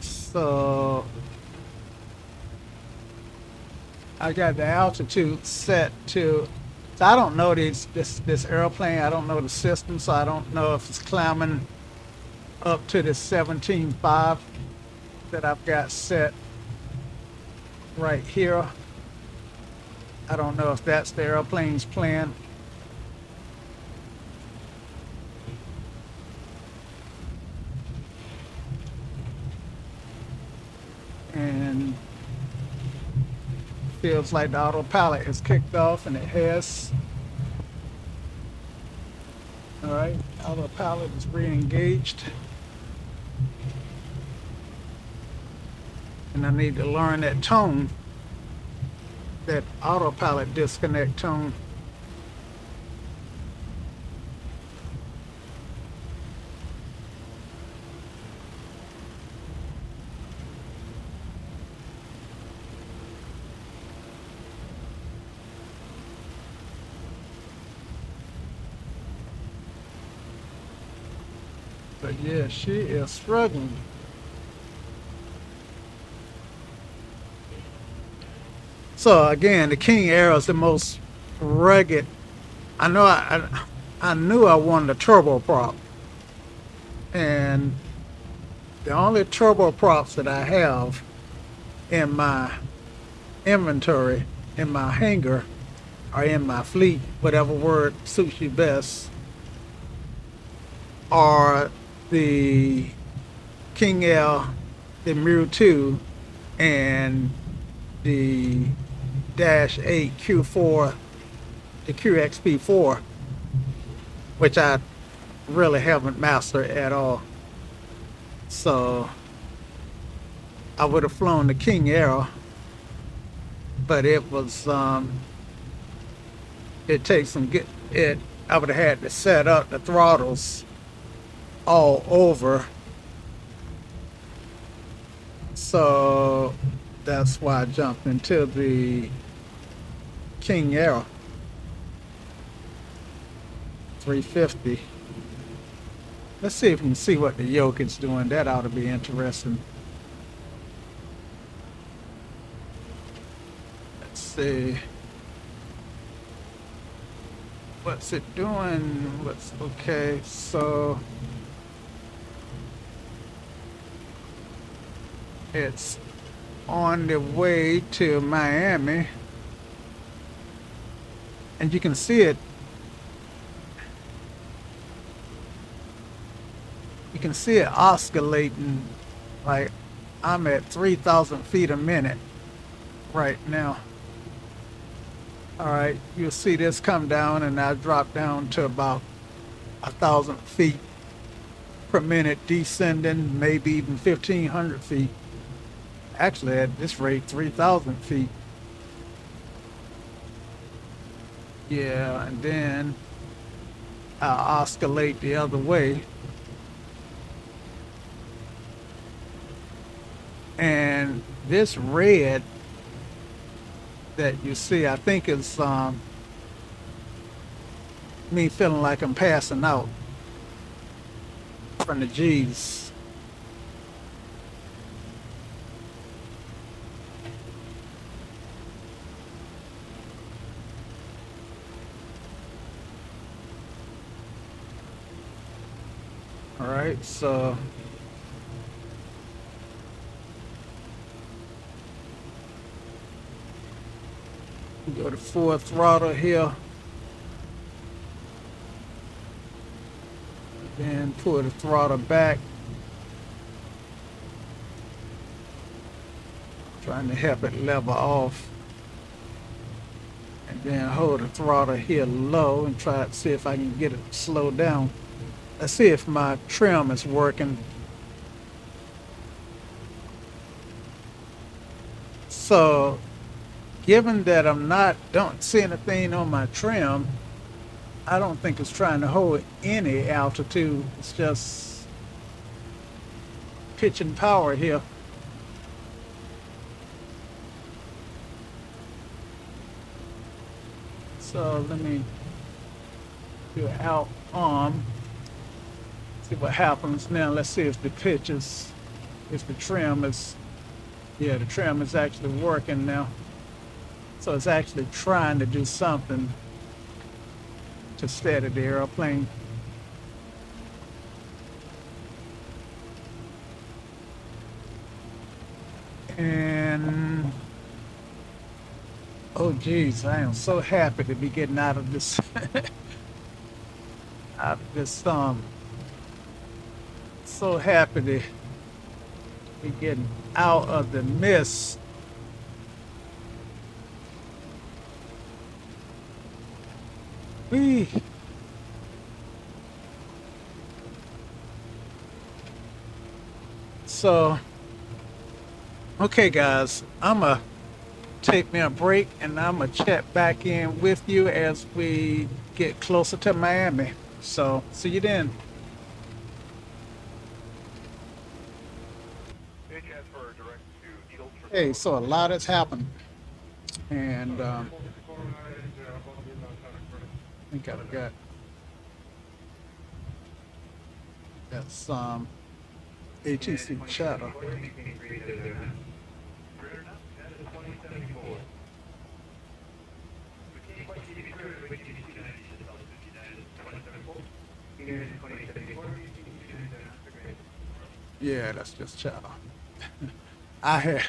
So I got the altitude set to, so I don't know this airplane, I don't know the system, so I don't know if it's climbing up to the 17.5 that I've got set right here. I don't know if that's the airplane's plan. And feels like the autopilot has kicked off, and it has. All right, autopilot is re-engaged. And I need to learn that tone, that autopilot disconnect tone. But yeah, she is struggling. So again, the King Air is the most rugged. I know I knew I wanted a turboprop, and the only turboprops that I have in my inventory, in my hangar, or in my fleet, whatever word suits you best, are the King Air, the Mu 2, and the -8 Q4, the QXP4. which I really haven't mastered at all. So I would have flown the King Air, but it takes some get it. I would have had to set up the throttles all over, so that's why I jumped into the King Air 350. Let's see if we can see what the yoke is doing. That ought to be interesting. Let's see. What's it doing? Okay, so it's on the way to Miami, and you can see it. You can see it oscillating, like I'm at 3,000 feet a minute right now. All right, you'll see this come down, and I drop down to about 1,000 feet per minute, descending, maybe even 1,500 feet. Actually, at this rate, 3,000 feet. Yeah, and then I'll oscillate the other way. And this red that you see, I think is me feeling like I'm passing out from the G's. All right, so go to full throttle here. Then pull the throttle back. Trying to help it level off. And then hold the throttle here low and try to see if I can get it to slow down. Let's see if my trim is working. So, given that don't see anything on my trim, I don't think it's trying to hold any altitude. It's just pitch and power here. So let me do an out arm. See what happens now. Let's see if the trim is, yeah, the trim is actually working now. So it's actually trying to do something to steady the airplane. And oh geez, I am so happy to be getting out of this so happy to be getting out of the mist. Whee. So, okay guys, I'ma take me a break and I'ma check back in with you as we get closer to Miami. So, see you then. Hey, so a lot has happened, and I think I've got some ATC chatter. Yeah, that's just chatter. I had,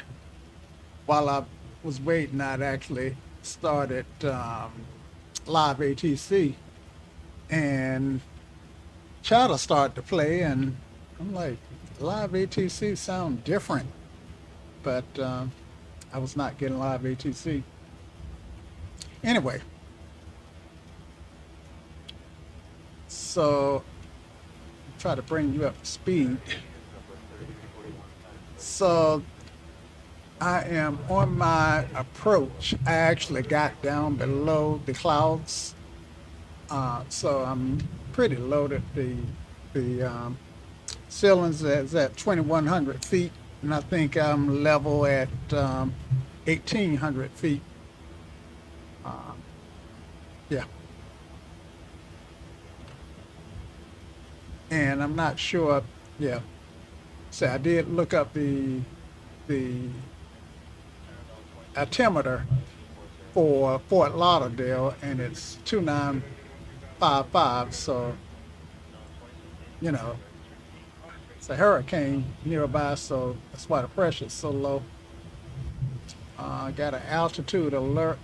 while I was waiting, I'd actually started live ATC, and chatter started to play, and I'm like, live ATC sound different, but I was not getting live ATC. Anyway, So try to bring you up to speed. So I am on my approach. I actually got down below the clouds, so I'm pretty loaded. The ceilings is at 2,100 feet, and I think I'm level at 1,800 feet. Yeah, and I'm not sure. Yeah, so I did look up the altimeter for Fort Lauderdale, and it's 2,955. So you know, it's a hurricane nearby, so that's why the pressure is so low. Got an altitude alert,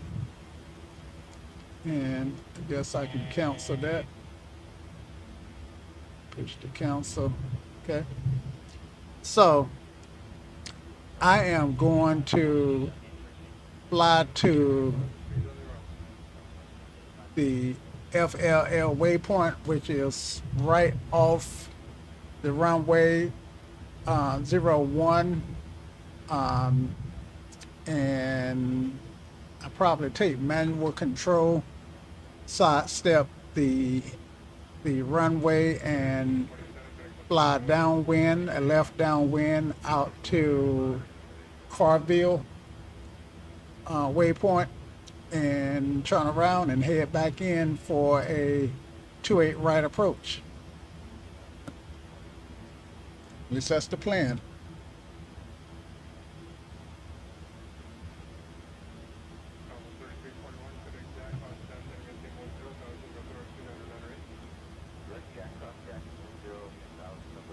and I guess I can cancel that. Push to cancel. Okay. So I am going to fly to the FLL waypoint, which is right off the runway 01. Um, and I probably take manual control, sidestep the runway, and fly downwind, a left downwind out to Carville waypoint, and turn around and head back in for a 28 right approach. At least that's the plan.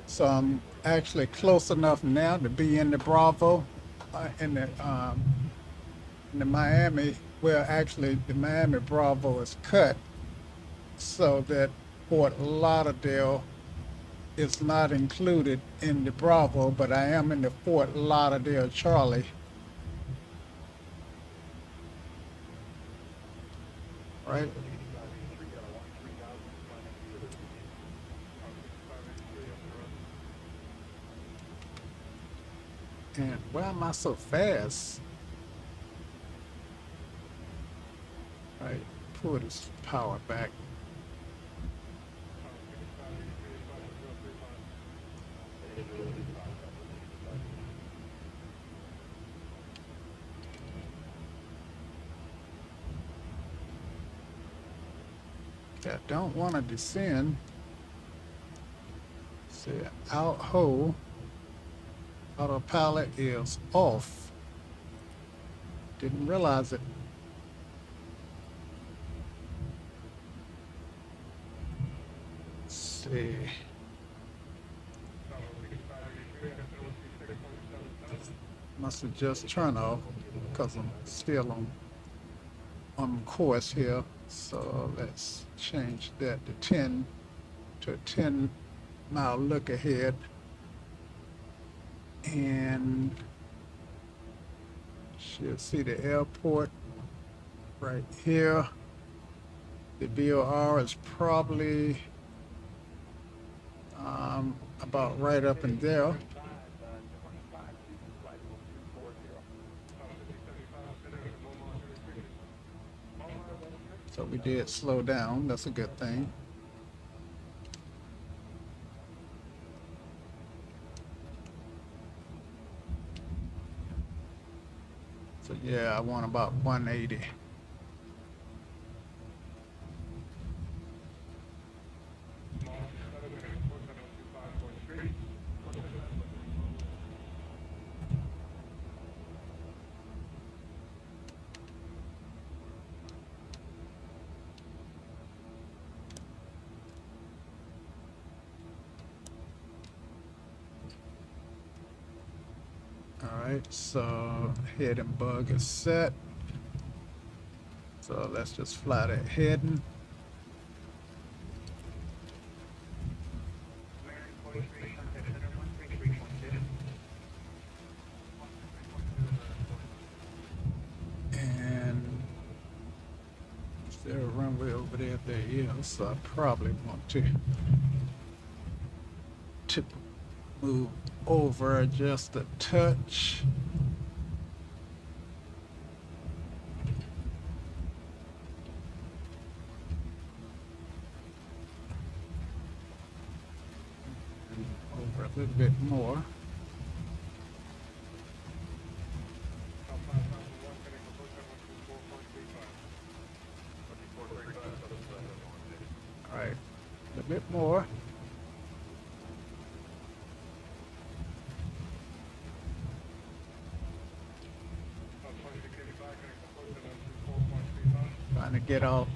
So I'm actually close enough now to be in the Bravo, in the Miami. Well, actually, the Miami Bravo is cut so that Fort Lauderdale is not included in the Bravo, but I am in the Fort Lauderdale Charlie. Right? And why am I so fast? Right, pull this power back. I don't want to descend. See, out ho. Autopilot is off. Didn't realize it. Let's see. Must have just turned off because I'm still on course here. So let's change that to 10 to a 10-mile look ahead. And should see the airport right here. The VOR is probably about right up in there. So we did slow down. That's a good thing. So yeah, I want about 180. All right, so head and bug is set. So let's just fly that heading. And there a runway over there? There is. So I probably want to move over just a touch. Over a little bit more. All right, a little bit more. Trying to get out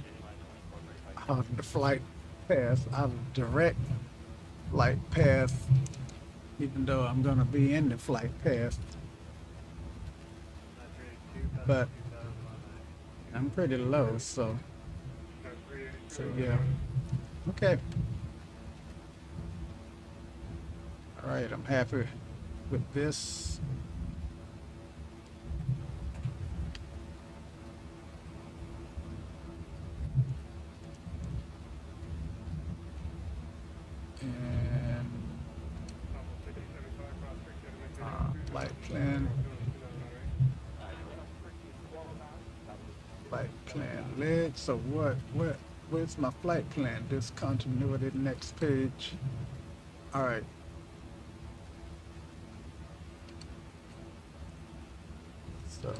of the flight path, out of direct flight path, even though I'm going to be in the flight path. But I'm pretty low, so yeah. Okay. All right, I'm happy with this. And flight plan. Flight plan leg. So where's my flight plan? Discontinuity, next page. All right. So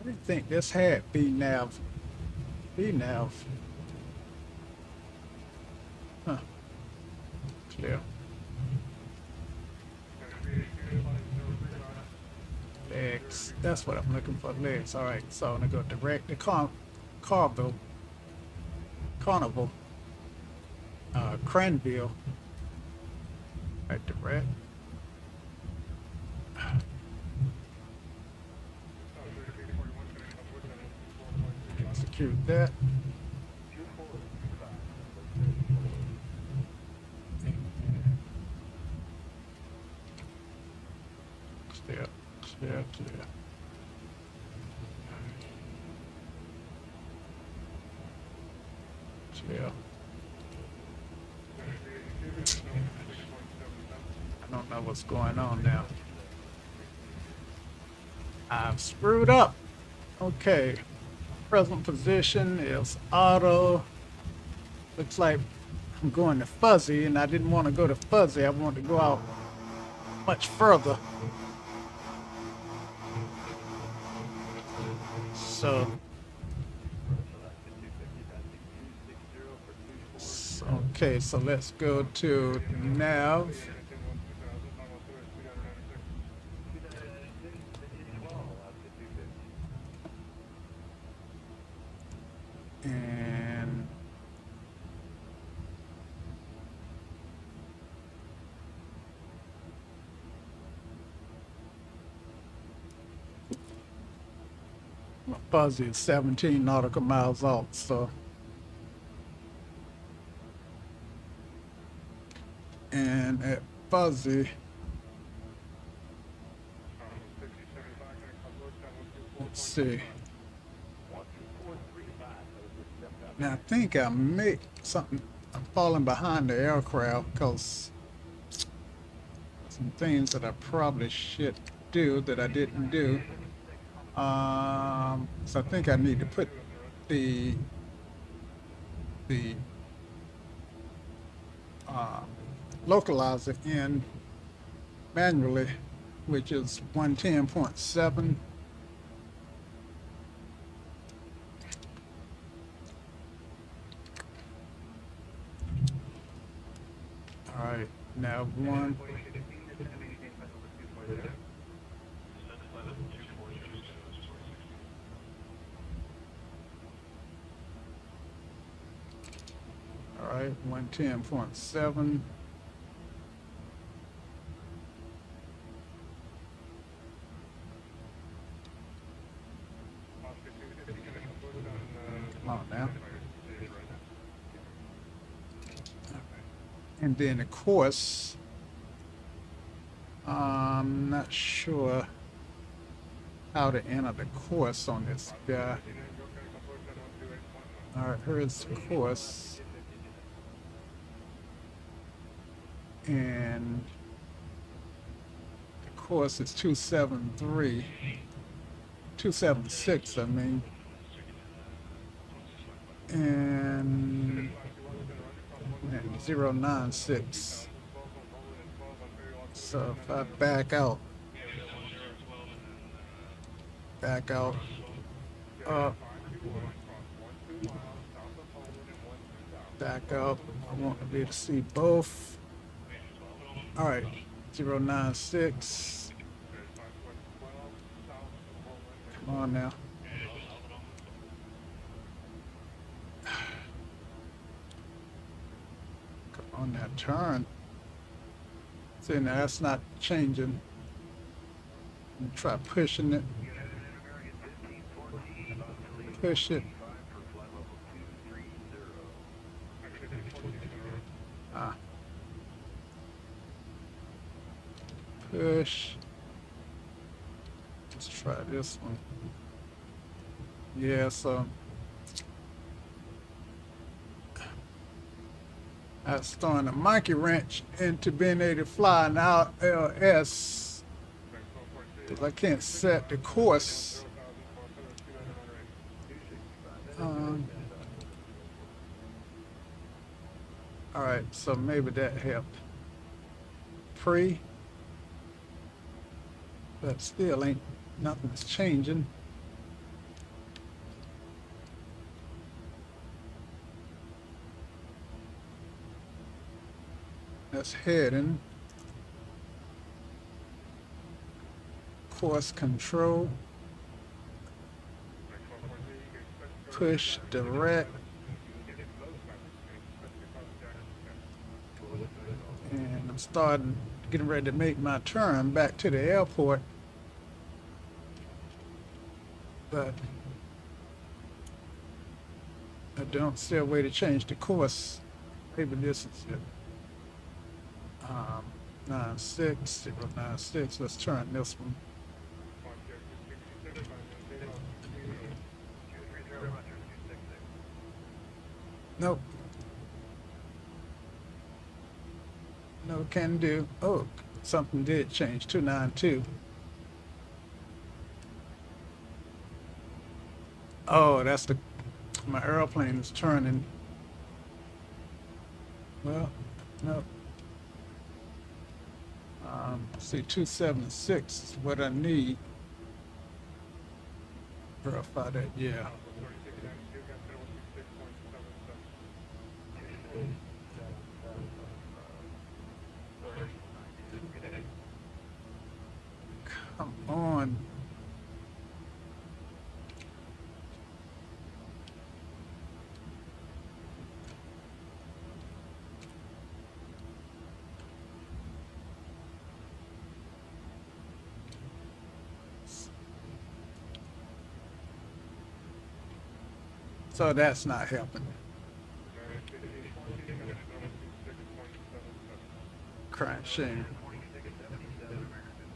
I didn't think this had BNAV. BNAV. Huh. Clear. Legs. That's what I'm looking for. Legs. All right. So I'm gonna go direct the Carnival. Cranville. Right, direct. Execute that. Clear. I don't know what's going on now. I've screwed up. Okay. Present position is auto. Looks like I'm going to fuzzy, and I didn't want to go to fuzzy. I wanted to go out much further. So okay, so let's go to nav. And my fuzzy is 17 nautical miles out, so. And at fuzzy, let's see. Now I think I make something. I'm falling behind the aircraft because some things that I probably should do that I didn't do. So I think I need to put the localizer in manually, which is 110.7. All right, now one. All right, 110.7. Come on now. And then, of course, I'm not sure how to enter the course on this guy. All right, here's the course. And the course is 273, 276, I mean. And 096. So if I back out, up, back up, I want to be able to see both. All right, 096. Come on now. Come on now, turn. See, now that's not changing. Let me try pushing it. Push it. Push. Let's try this one. Yeah, so I was throwing a monkey wrench into being able to fly an LS because I can't set the course. All right, so maybe that helped. But still ain't nothing's changing. That's heading. Course control. Push direct. And I'm getting ready to make my turn back to the airport. But I don't see a way to change the course. Maybe this is it. 096. Let's turn this one. Nope. No, can do. Oh, something did change. 292. Oh, that's my airplane is turning. Well, no. See, 276 is what I need. Verify that, yeah. Come on. So that's not helping. Crashing.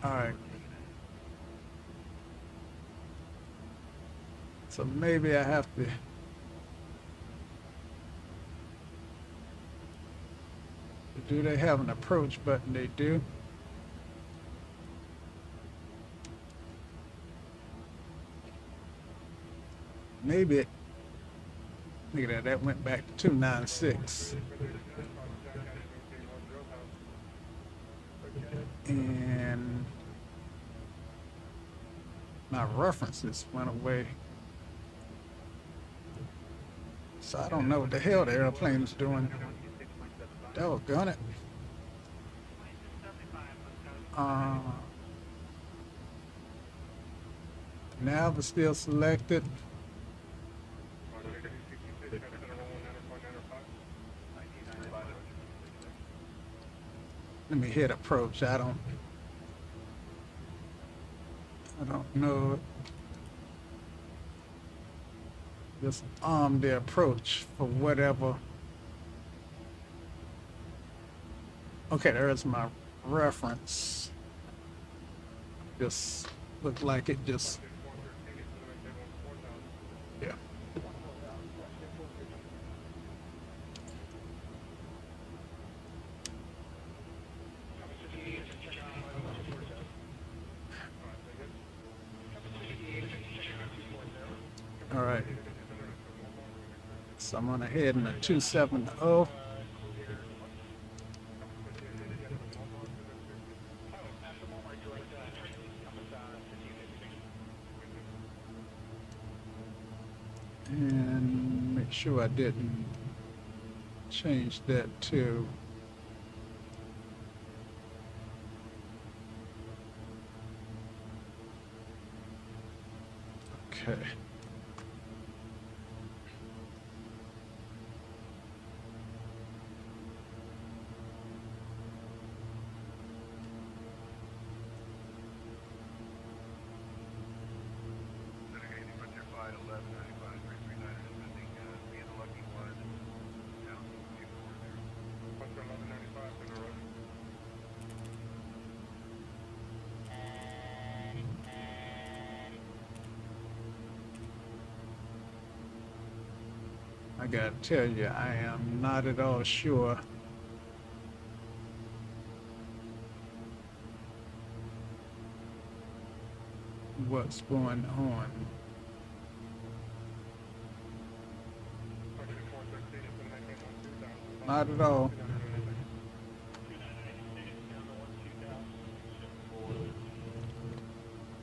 All right. So maybe I have to do they have an approach button? They do. Maybe it, look at that, that went back to 296. And my references went away. So I don't know what the hell the airplane's doing. Doggone it. Nav is still selected. Let me hit approach. I don't know. Just arm the approach for whatever. Okay, there's my reference. Just looked like it just All right. So I'm gonna head in the 270. And make sure I didn't change that to okay. I gotta tell you, I am not at all sure what's going on. Not at all.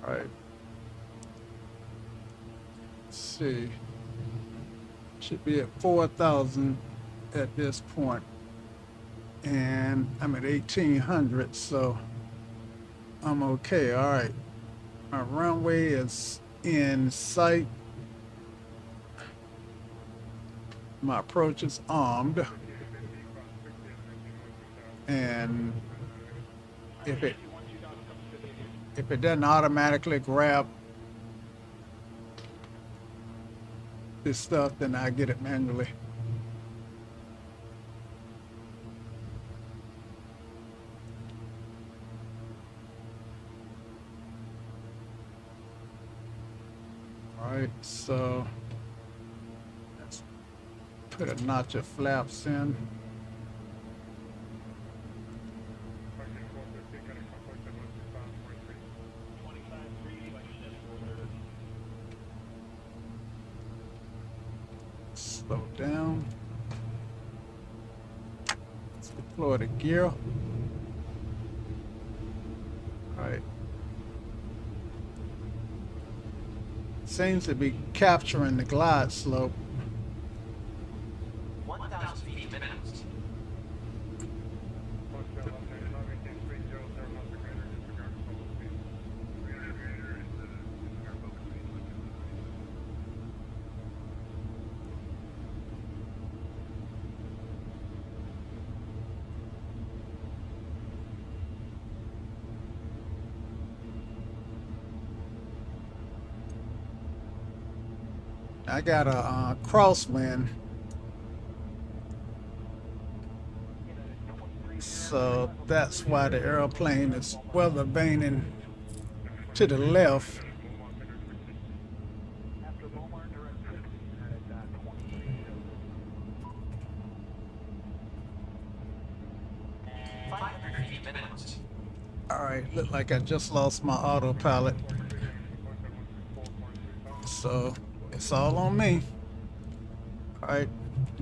All right. Let's see. Should be at 4,000 at this point, and I'm at 1,800, so I'm okay. All right. My runway is in sight. My approach is armed. And if it doesn't automatically grab this stuff, then I get it manually. All right, so let's put a notch of flaps in. Slow down. Let's deploy the gear. All right. Seems to be capturing the glide slope. 1,000 feet minimum. I got a crosswind, so that's why the airplane is weather vaning to the left. All right, look like I just lost my autopilot, so it's all on me. All right,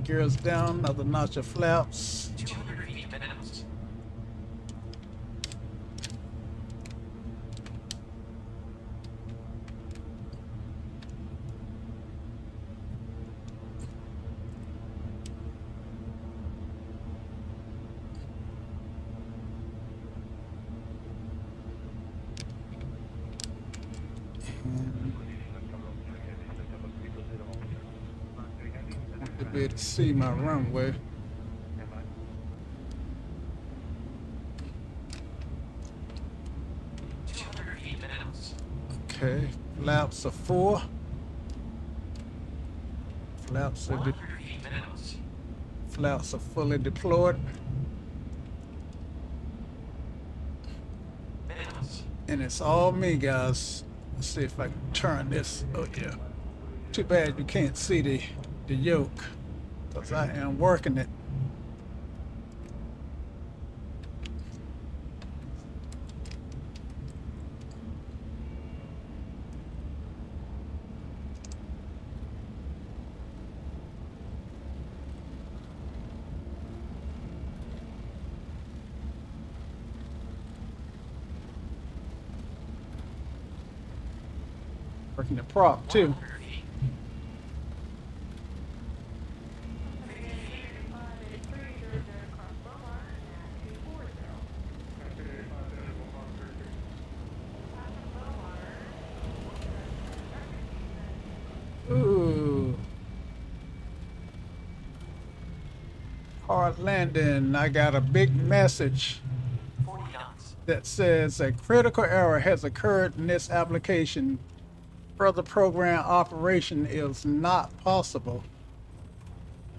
gears down, another notch of flaps. 200 feet minimum. To be able to see my runway. Okay, flaps are 4. Flaps are fully deployed. And it's all me, guys. Let's see if I can turn this. Oh yeah. Too bad you can't see the yoke, because I am working it. Working the prop too. 100 feet. Ooh. Hard landing. I got a big message 40 knots. that says a critical error has occurred in this application. Further program operation is not possible.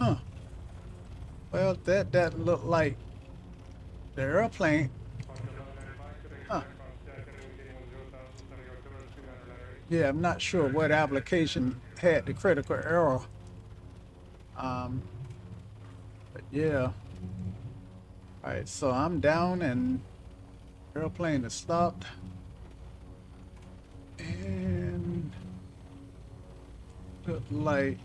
Huh. Well, that doesn't look like the airplane. Huh. Yeah, I'm not sure what application had the critical error. But yeah. All right, so I'm down and airplane is stopped. And look like,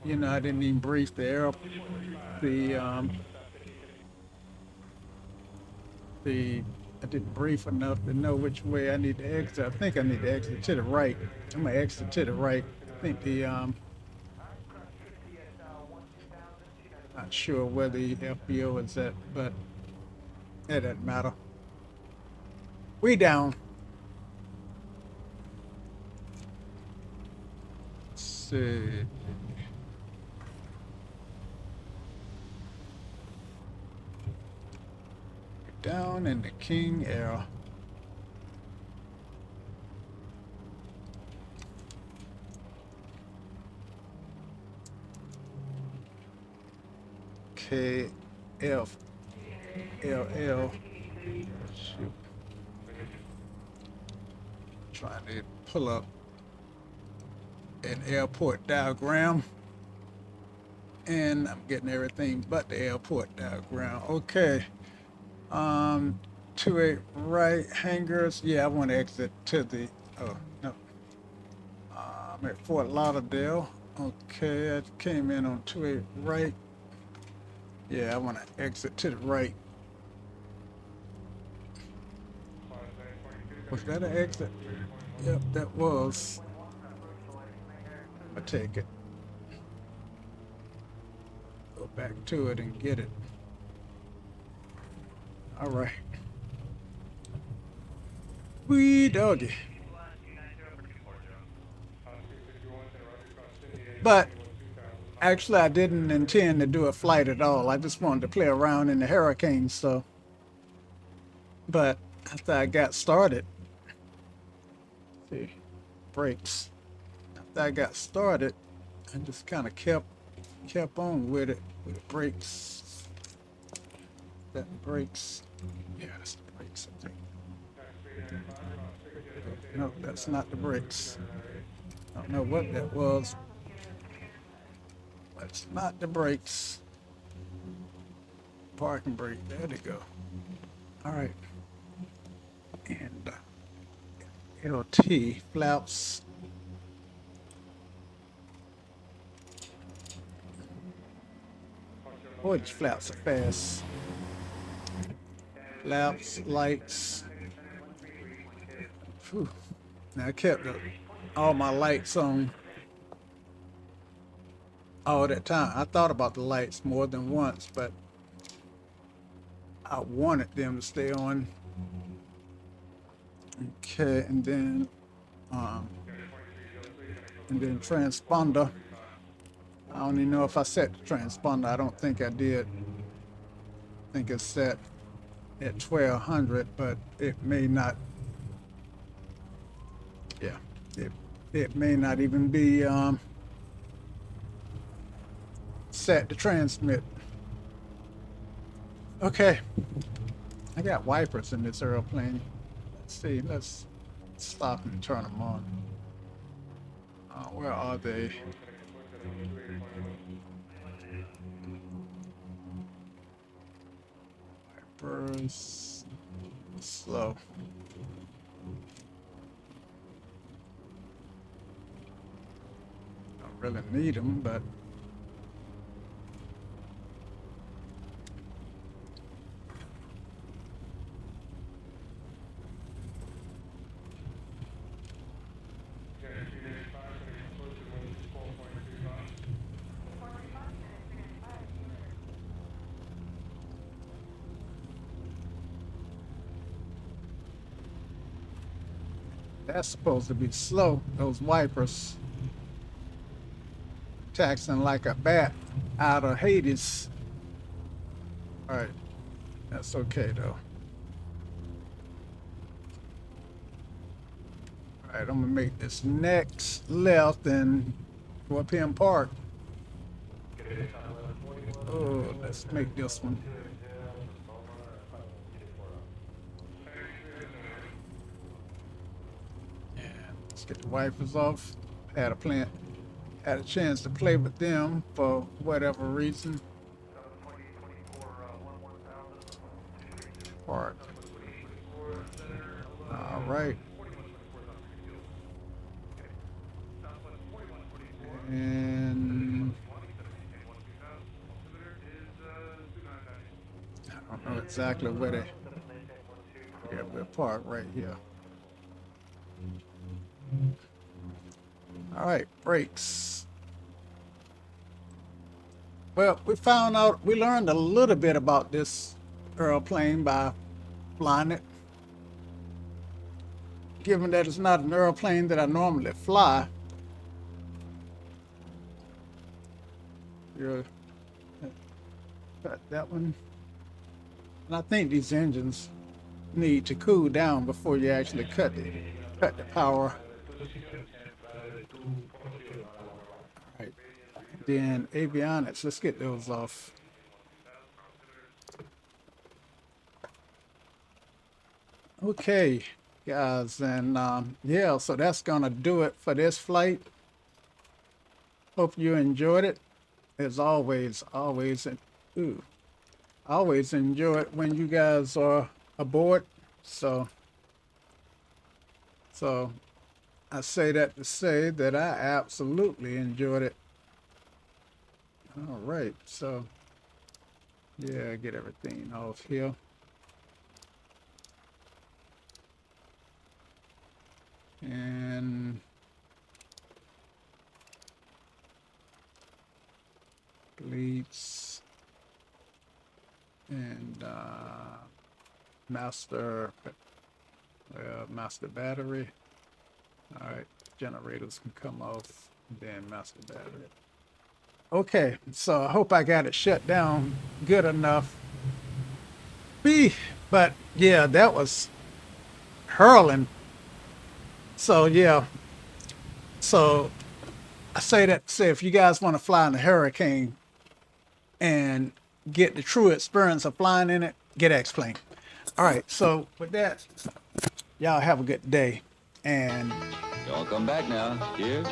you know, I didn't even brief I didn't brief enough to know which way I need to exit. I think I need to exit to the right. I'm gonna exit to the right. I think not sure where the FBO is at, but it doesn't matter. We down. Let's see. Down in the King Air. KFLL. Shoot. Trying to pull up an airport diagram. And I'm getting everything but the airport diagram. Okay. 28 right hangars. Yeah, I want to exit to the, oh, no. I'm at Fort Lauderdale. Okay, I came in on 28 right. Yeah, I want to exit to the right. Was that an exit? Yep, that was. I'll take it. Go back to it and get it. All right. Wee doggy. But actually, I didn't intend to do a flight at all. I just wanted to play around in the hurricane, so. But after I got started, see, brakes. After I got started, I just kind of kept on with it with the brakes. That brakes. Yeah, that's the brakes, I think. No, that's not the brakes. I don't know what that was. That's not the brakes. Parking brake. There they go. All right. And LT flaps. Boy, these flaps are fast. Flaps, lights. Whew. Now I kept all my lights on all that time. I thought about the lights more than once, but I wanted them to stay on. Okay, and then transponder. I don't even know if I set the transponder. I don't think I did. I think it's set at 1200, but it may not. Yeah, it may not even be set to transmit. Okay, I got wipers in this airplane. Let's see, let's stop and turn them on. Where are they? Wipers, slow. Don't really need them, but That's supposed to be slow. Those wipers taxing like a bat out of Hades. All right, that's okay though. All right, I'm gonna make this next left and go up here and park. Oh, let's make this one. And let's get the wipers off. Had a chance to play with them for whatever reason. Park. All right. And I don't know exactly where they. Yeah, we'll park right here. All right, brakes. Well, we learned a little bit about this airplane by flying it. Given that it's not an airplane that I normally fly, you're cut that one. And I think these engines need to cool down before you actually cut the power. All right. Then avionics, let's get those off. Okay, guys, and yeah, so that's gonna do it for this flight. Hope you enjoyed it. As always, I always enjoy it when you guys are aboard. So I say that to say that I absolutely enjoyed it. All right, so yeah, get everything off here. And bleeds and master battery. All right, generators can come off, then master battery. Okay, so I hope I got it shut down good enough. But yeah, that was hurling. So yeah, so I say if you guys want to fly in a Hurricane and get the true experience of flying in it, get X-Plane. All right, so with that, y'all have a good day. And Y'all come back now. Cheers.